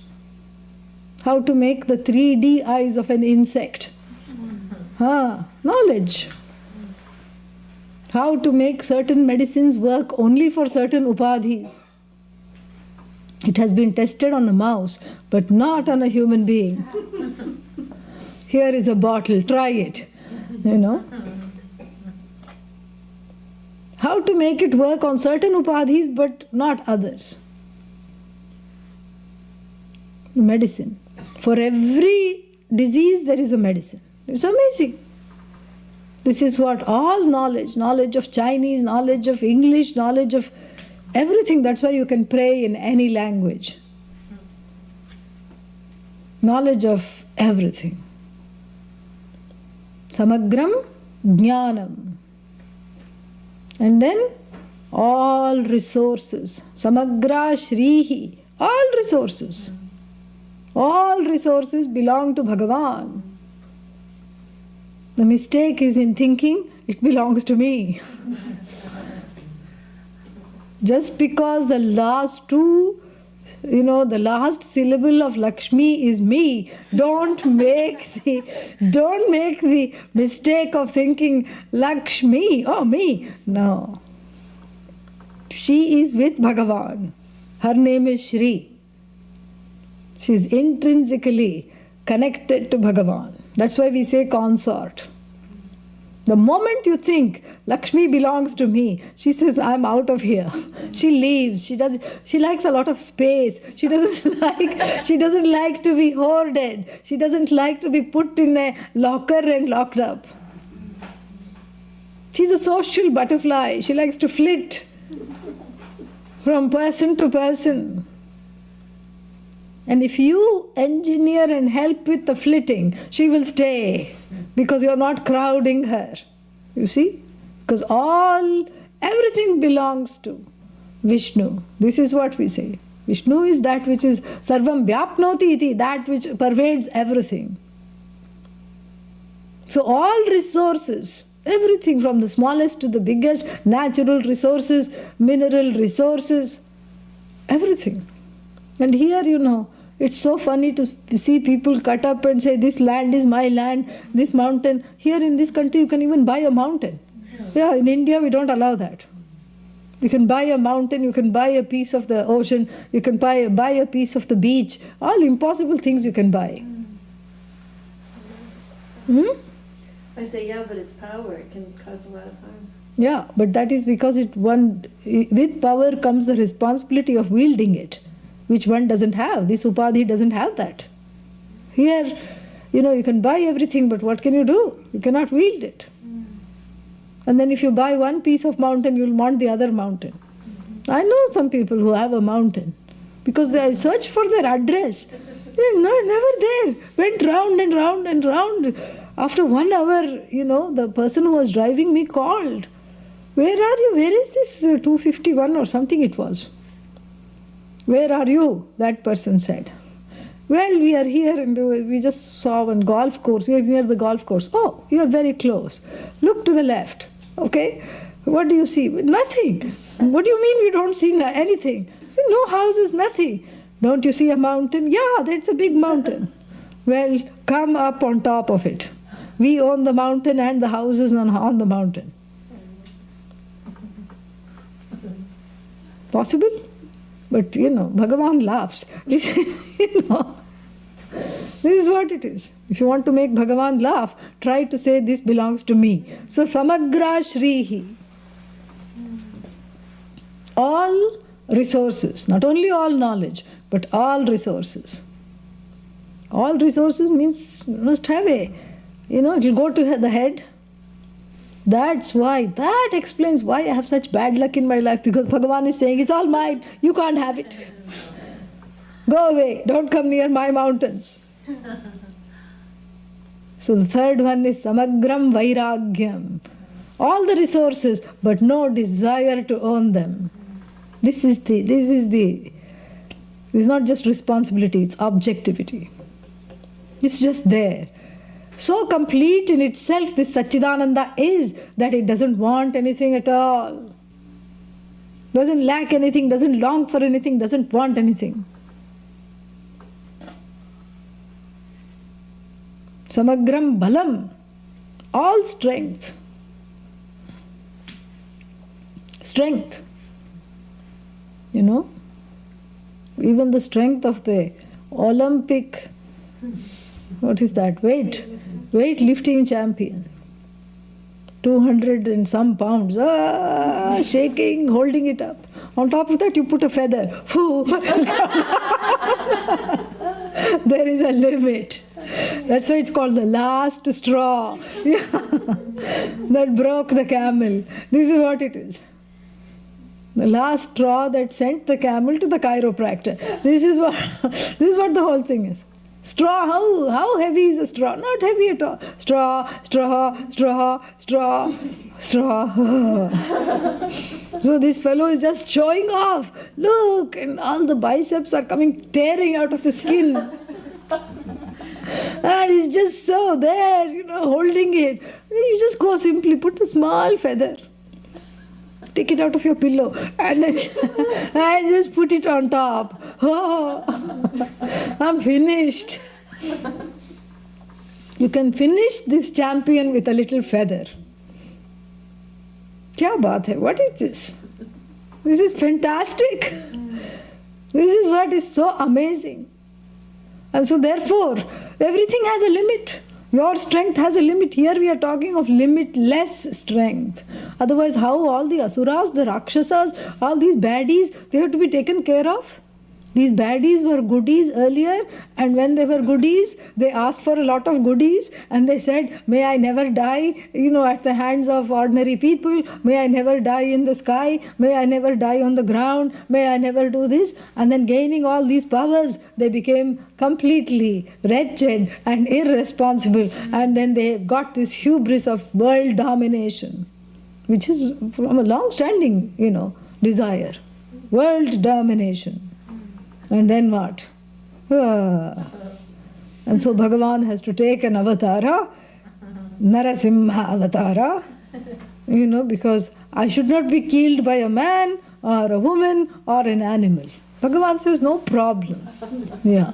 How to make the 3D eyes of an insect. Knowledge. How to make certain medicines work only for certain upadhis. It has been tested on a mouse, but not on a human being. Here is a bottle, try it. How to make it work on certain upadhis, but not others. Medicine. For every disease, there is a medicine. It's amazing. This is what all knowledge of Chinese, knowledge of English, knowledge of everything. That's why you can pray in any language. Knowledge of everything. Samagram jnanam. And then all resources. Samagra shrihi. All resources. All resources belong to Bhagavan. The mistake is in thinking it belongs to me. Just because the last the last syllable of Lakshmi is me, don't make the mistake of thinking Lakshmi, oh me. No. She is with Bhagavan. Her name is Shri. She is intrinsically connected to Bhagavan. That's why we say consort. The moment you think Lakshmi belongs to me, she says, I'm out of here. She leaves. She likes a lot of space. She doesn't like to be hoarded. She doesn't like to be put in a locker and locked up. She's a social butterfly. She likes to flit from person to person. And if you engineer and help with the flitting, she will stay because you're not crowding her. You see? Because everything belongs to Vishnu. This is what we say. Vishnu is that which is sarvam vyapnoti iti, that which pervades everything. So all resources, everything from the smallest to the biggest, natural resources, mineral resources, everything. And here, it's so funny to see people cut up and say, this land is my land, this mountain. Here in this country, you can even buy a mountain. Yeah, in India, we don't allow that. You can buy a mountain, you can buy a piece of the ocean, you can buy a piece of the beach. All impossible things you can buy. I say, yeah, but its power, it can cause a lot of harm. Yeah, but that is because with power comes the responsibility of wielding it, which one doesn't have. This upadhi doesn't have that. Here, you can buy everything, but what can you do? You cannot wield it. And then if you buy one piece of mountain, you'll want the other mountain. I know some people who have a mountain because they search for their address. No, never there. Went round and round and round. After 1 hour, the person who was driving me called. Where are you? Where is this 251 or something it was? Where are you? That person said. Well, we are here and we just saw one golf course. We are near the golf course. Oh, you are very close. Look to the left. Okay. What do you see? Nothing. What do you mean we don't see anything? Say, no houses, nothing. Don't you see a mountain? Yeah, that's a big mountain. Well, come up on top of it. We own the mountain and the houses on the mountain. Possible? But Bhagavan laughs. This is what it is. If you want to make Bhagavan laugh, try to say this belongs to me. So Samagra Shrihi. All resources, not only all knowledge, but all resources. All resources means must have it will go to the head. That explains why I have such bad luck in my life, because Bhagavan is saying, it's all mine, you can't have it. Go away, don't come near my mountains. So the third one is Samagram Vairagyam. All the resources, but no desire to own them. This is not just responsibility, it's objectivity. It's just there. So complete in itself this Satchidananda is that it doesn't want anything at all. Doesn't lack anything, doesn't long for anything, doesn't want anything. Samagram Balam, all strength. Strength. Even the strength of the Olympic, what is that, weightlifting champion. 200 and some pounds, shaking, holding it up. On top of that you put a feather. There is a limit. That's why it's called the last straw. That broke the camel. This is what it is. The last straw that sent the camel to the chiropractor. This is what the whole thing is. Straw, how heavy is a straw? Not heavy at all. Straw. So this fellow is just showing off. Look, and all the biceps are tearing out of the skin. And he's just so there, holding it. You just go simply, put a small feather. Take it out of your pillow and just put it on top. Oh, I'm finished. You can finish this champion with a little feather. Kya baat hai? What is this? This is fantastic. This is what is so amazing. And so therefore, everything has a limit. Your strength has a limit. Here we are talking of limitless strength. Otherwise, how all the asuras, the rakshasas, all these baddies, they have to be taken care of? These baddies were goodies earlier, and when they were goodies, they asked for a lot of goodies, and they said, may I never die, at the hands of ordinary people, may I never die in the sky, may I never die on the ground, may I never do this. And then gaining all these powers, they became completely wretched and irresponsible, and then they got this hubris of world domination, which is from a long-standing, desire. World domination. And then what? And so Bhagavan has to take an avatara, Narasimha avatara, because I should not be killed by a man or a woman or an animal. Bhagavan says, no problem. Yeah.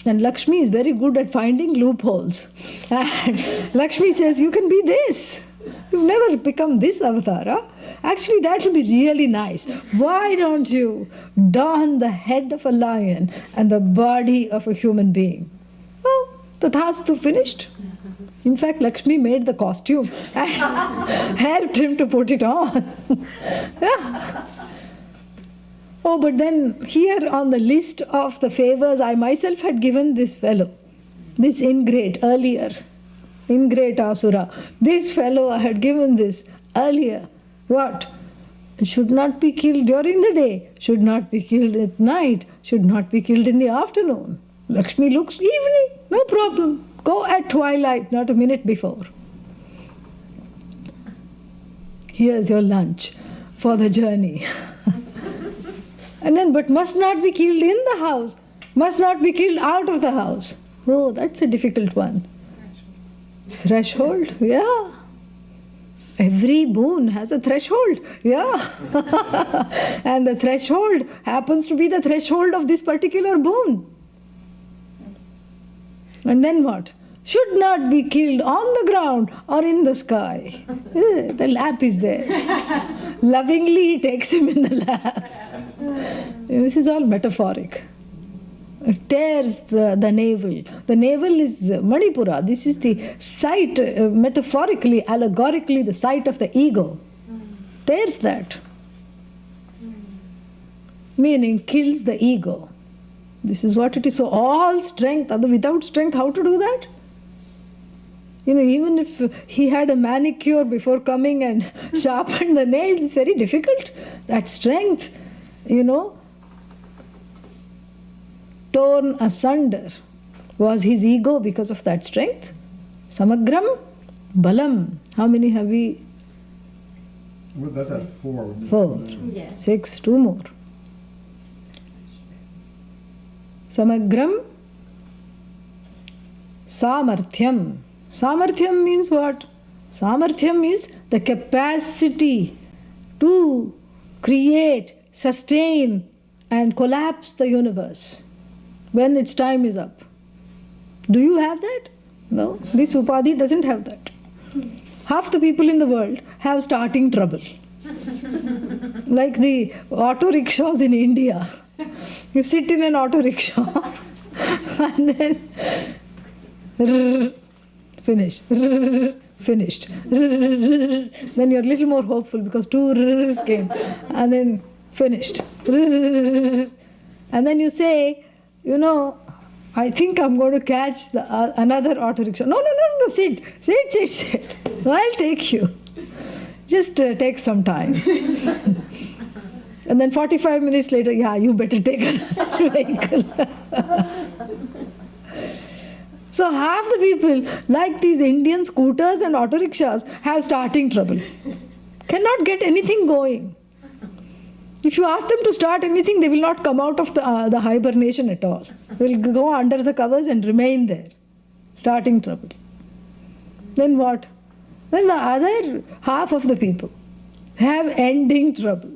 And Lakshmi is very good at finding loopholes. And Lakshmi says, you can be this. You've never become this avatara. Actually, that will be really nice. Why don't you don the head of a lion and the body of a human being? Well, tathastu, finished. In fact, Lakshmi made the costume and helped him to put it on. Yeah. Oh, but then here on the list of the favors, I myself had given this fellow, this ingrate earlier, ingrate Asura. This fellow I had given this earlier. What? Should not be killed during the day, should not be killed at night, should not be killed in the afternoon. Lakshmi looks evening, no problem. Go at twilight, not a minute before. Here's your lunch for the journey. And then, but must not be killed in the house, must not be killed out of the house. Oh, that's a difficult one. Threshold, yeah. Every boon has a threshold, yeah. And the threshold happens to be the threshold of this particular boon. And then what? Should not be killed on the ground or in the sky. The lap is there. Lovingly he takes him in the lap. This is all metaphoric. It tears the navel. The navel is Manipura. This is the site, metaphorically, allegorically, the site of the ego. Tears that. Meaning kills the ego. This is what it is. So all strength, without strength, how to do that? Even if he had a manicure before coming and sharpened the nails, it's very difficult. That strength, torn asunder. Was his ego because of that strength? Samagram, balam. How many have we? Well, that's at 4. 4. Yeah. 6, 2 more. Samagram, samarthyam. Samarthyam means what? Samarthyam is the capacity to create, sustain, and collapse the universe when its time is up. Do you have that? No. This Upadhi doesn't have that. Half the people in the world have starting trouble. Like the auto rickshaws in India. You sit in an auto rickshaw and then finished. Finished. Then you're a little more hopeful because 2 came and then finished. And then you say, I think I'm going to catch another auto rickshaw. No, sit. I'll take you. Just take some time. And then 45 minutes later, you better take another vehicle. So half the people, like these Indian scooters and auto rickshaws, have starting trouble. Cannot get anything going. If you ask them to start anything, they will not come out of the hibernation at all. They will go under the covers and remain there. Starting trouble. Then what? Then the other half of the people have ending trouble.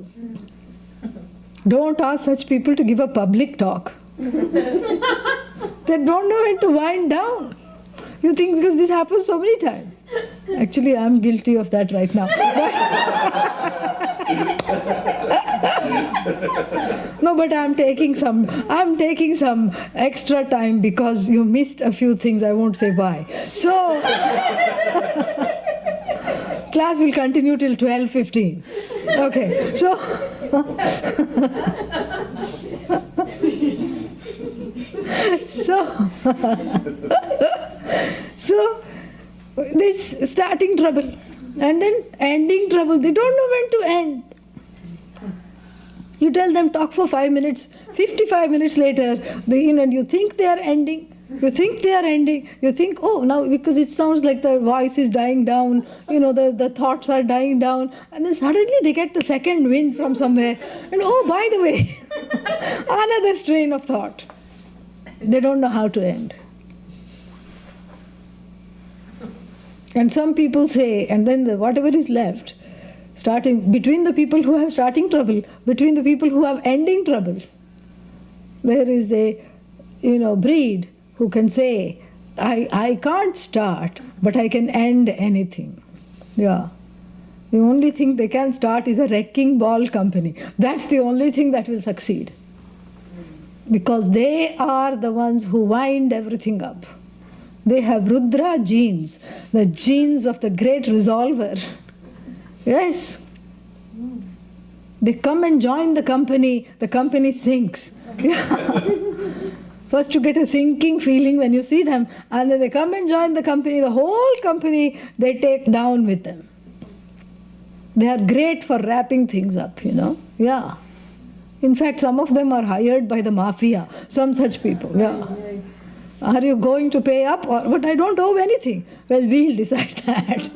Don't ask such people to give a public talk. They don't know when to wind down. You think because this happens so many times. Actually, I'm guilty of that right now. No, but I'm taking some extra time because you missed a few things. I won't say why. So, class will continue till 12:15. Okay, so. So, this starting trouble and then ending trouble. They don't know when to end. You tell them talk for 5 minutes. 55 minutes later, you think they are ending. You think they are ending. You think, now because it sounds like the voice is dying down. The thoughts are dying down. And then suddenly they get the second wind from somewhere. And by the way, another strain of thought. They don't know how to end. And some people say, and then whatever is left, starting between the people who have starting trouble, between the people who have ending trouble, there is a breed who can say, I can't start, but I can end anything. Yeah. The only thing they can start is a wrecking ball company. That's the only thing that will succeed. Because they are the ones who wind everything up. They have Rudra genes, the genes of the great resolver. Yes. They come and join the company sinks. First you get a sinking feeling when you see them, and then they come and join the company, the whole company they take down with them. They are great for wrapping things up, Yeah. In fact, some of them are hired by the mafia, some such people, yeah. Are you going to pay up? But I don't owe anything. Well, we'll decide that.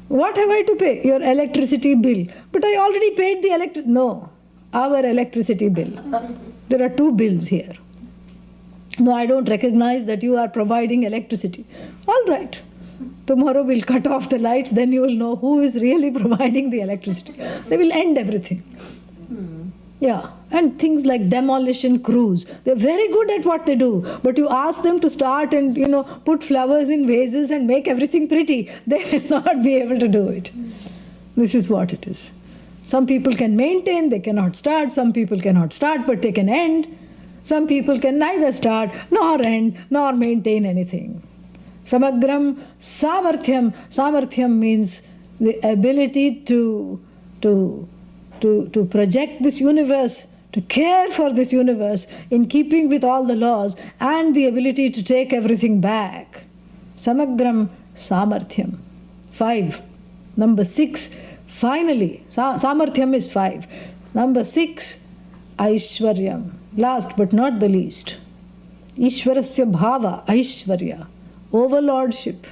What have I to pay? Your electricity bill. But I already paid the electricity. No, our electricity bill. There are 2 bills here. No, I don't recognize that you are providing electricity. All right. Tomorrow we'll cut off the lights, then you will know who is really providing the electricity. They will end everything. Yeah, and things like demolition crews. They're very good at what they do, but you ask them to start and, put flowers in vases and make everything pretty. They will not be able to do it. This is what it is. Some people can maintain, they cannot start. Some people cannot start, but they can end. Some people can neither start, nor end, nor maintain anything. Samagram samarthyam. Samarthyam means the ability to project this universe, to care for this universe in keeping with all the laws, and the ability to take everything back. Samagram samarthyam. 5. Number 6. Finally, samarthyam is 5. Number 6, Aishwaryam. Last but not the least. Ishwarasya bhava, Aishwarya. Overlordship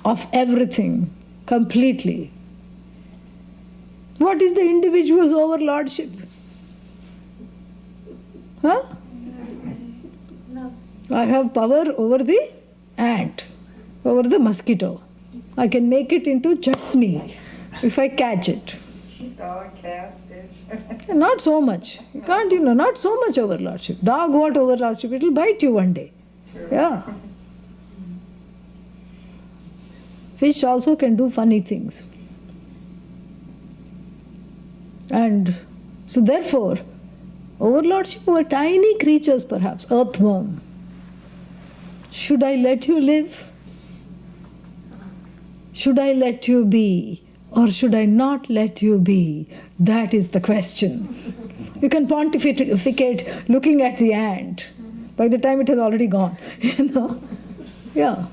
of everything completely. What is the individual's overlordship? Huh? I have power over the ant, over the mosquito. I can make it into chutney if I catch it. Dog, cat, fish. Not so much. You can't, not so much overlordship. Dog, what overlordship? It will bite you one day. Yeah. Fish also can do funny things. And so therefore, overlordship over tiny creatures perhaps, earthworm. Should I let you live? Should I let you be? Or should I not let you be? That is the question. You can pontificate looking at the ant. By the time it has already gone, Yeah.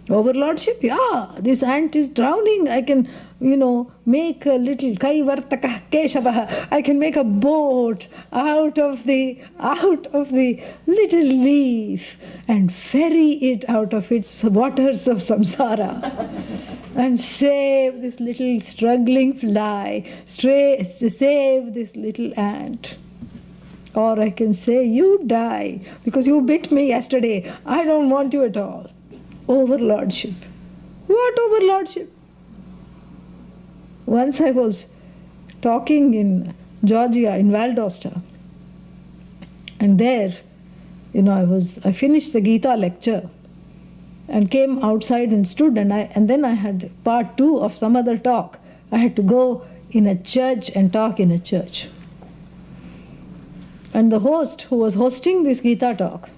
Overlordship, yeah, this ant is drowning. I can, make a little kaivartaka keshavaha. I can make a boat out of the little leaf and ferry it out of its waters of samsara and save this little struggling fly, save this little ant. Or I can say, you die because you bit me yesterday. I don't want you at all. Overlordship. What overlordship? Once I was talking in Georgia, in Valdosta, and there, I finished the Gita lecture and came outside and stood, and then I had part 2 of some other talk. I had to go in a church and talk in a church. And the host who was hosting this Gita talk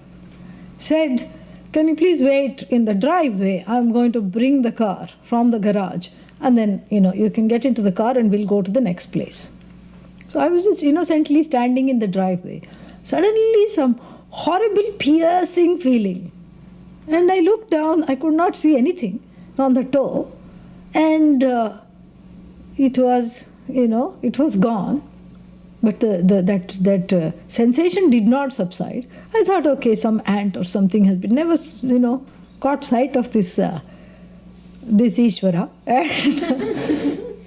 said, can you please wait in the driveway? I'm going to bring the car from the garage, and then, you can get into the car and we'll go to the next place. So I was just innocently standing in the driveway. Suddenly some horrible piercing feeling. And I looked down, I could not see anything on the toe. And it was gone. But that sensation did not subside. I thought, okay, some ant or something has been never, caught sight of this Ishvara,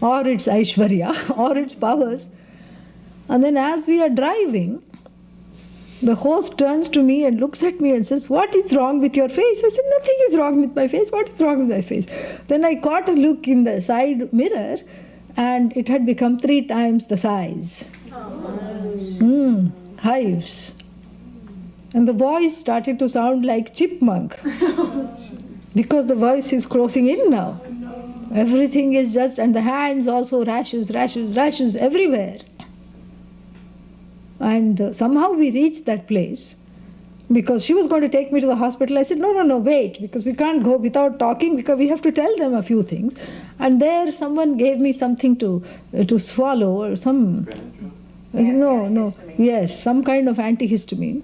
or its Aishwarya, or its powers. And then as we are driving, the host turns to me and looks at me and says, what is wrong with your face? I said, nothing is wrong with my face. What is wrong with my face? Then I caught a look in the side mirror, and it had become 3 times the size. Hives. And the voice started to sound like chipmunk. Because the voice is closing in now. Everything is just, and the hands also rashes everywhere. And somehow we reached that place because she was going to take me to the hospital. I said, no, wait, because we can't go without talking because we have to tell them a few things. And there someone gave me something to swallow or some... No, yes, some kind of antihistamine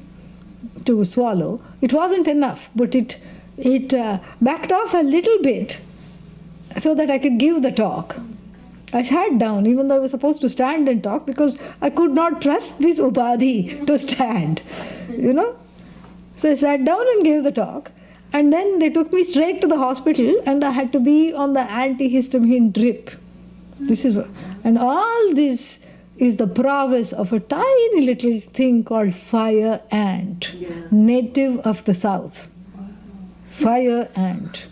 to swallow. It wasn't enough, but it backed off a little bit so that I could give the talk. I sat down, even though I was supposed to stand and talk, because I could not trust this upadhi to stand, So I sat down and gave the talk, and then they took me straight to the hospital, and I had to be on the antihistamine drip. And all this is the prowess of a tiny little thing called fire ant, native of the south. Fire ant.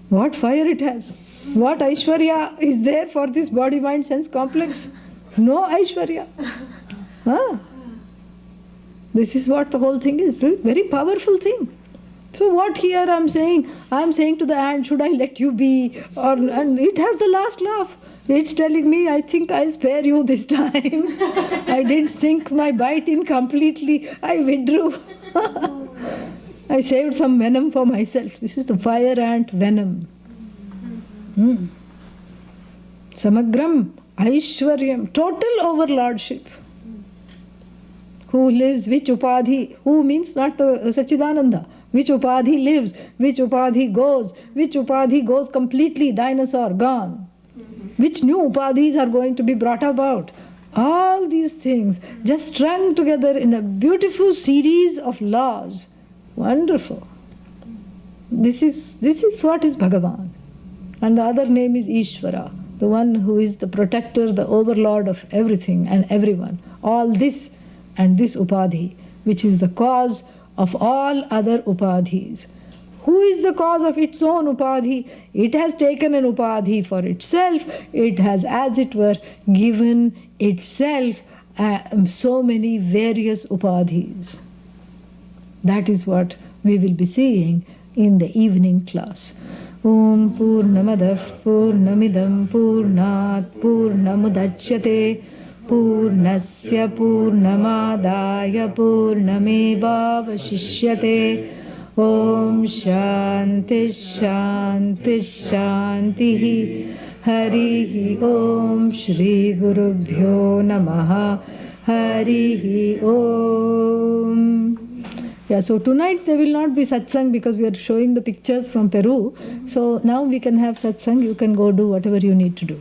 What fire it has? What Aishwarya is there for this body, mind, sense complex? No Aishwarya. This is what the whole thing is. Very powerful thing. So what here I'm saying to the ant, should I let you be? And it has the last laugh. It's telling me, I think I'll spare you this time. I didn't sink my bite in completely. I withdrew. I saved some venom for myself. This is the fire ant venom. Samagram, Aishwaryam, total overlordship. Who lives, which upadhi, who means not the Sachidananda. Which upadhi lives, which upadhi goes completely dinosaur, gone. Which new upadhis are going to be brought about. All these things just strung together in a beautiful series of laws. Wonderful. This is what is Bhagavan. And the other name is Ishvara, the one who is the protector, the overlord of everything and everyone. All this and this upadhi, which is the cause of all other upadhis. Who is the cause of its own upadhi? It has taken an upadhi for itself. It has, as it were, given itself so many various upadhis. That is what we will be seeing in the evening class. Om Purnamadah Purnamidam Purnat Purnamudachyate Purnasya Purnamadaya Purnamevavashishyate. Om Shanti Shanti Shanti Harihi Om Shri Gurubhyo Namaha Harihi Om. Yeah, so tonight there will not be satsang because we are showing the pictures from Peru. So now we can have satsang. You can go do whatever you need to do.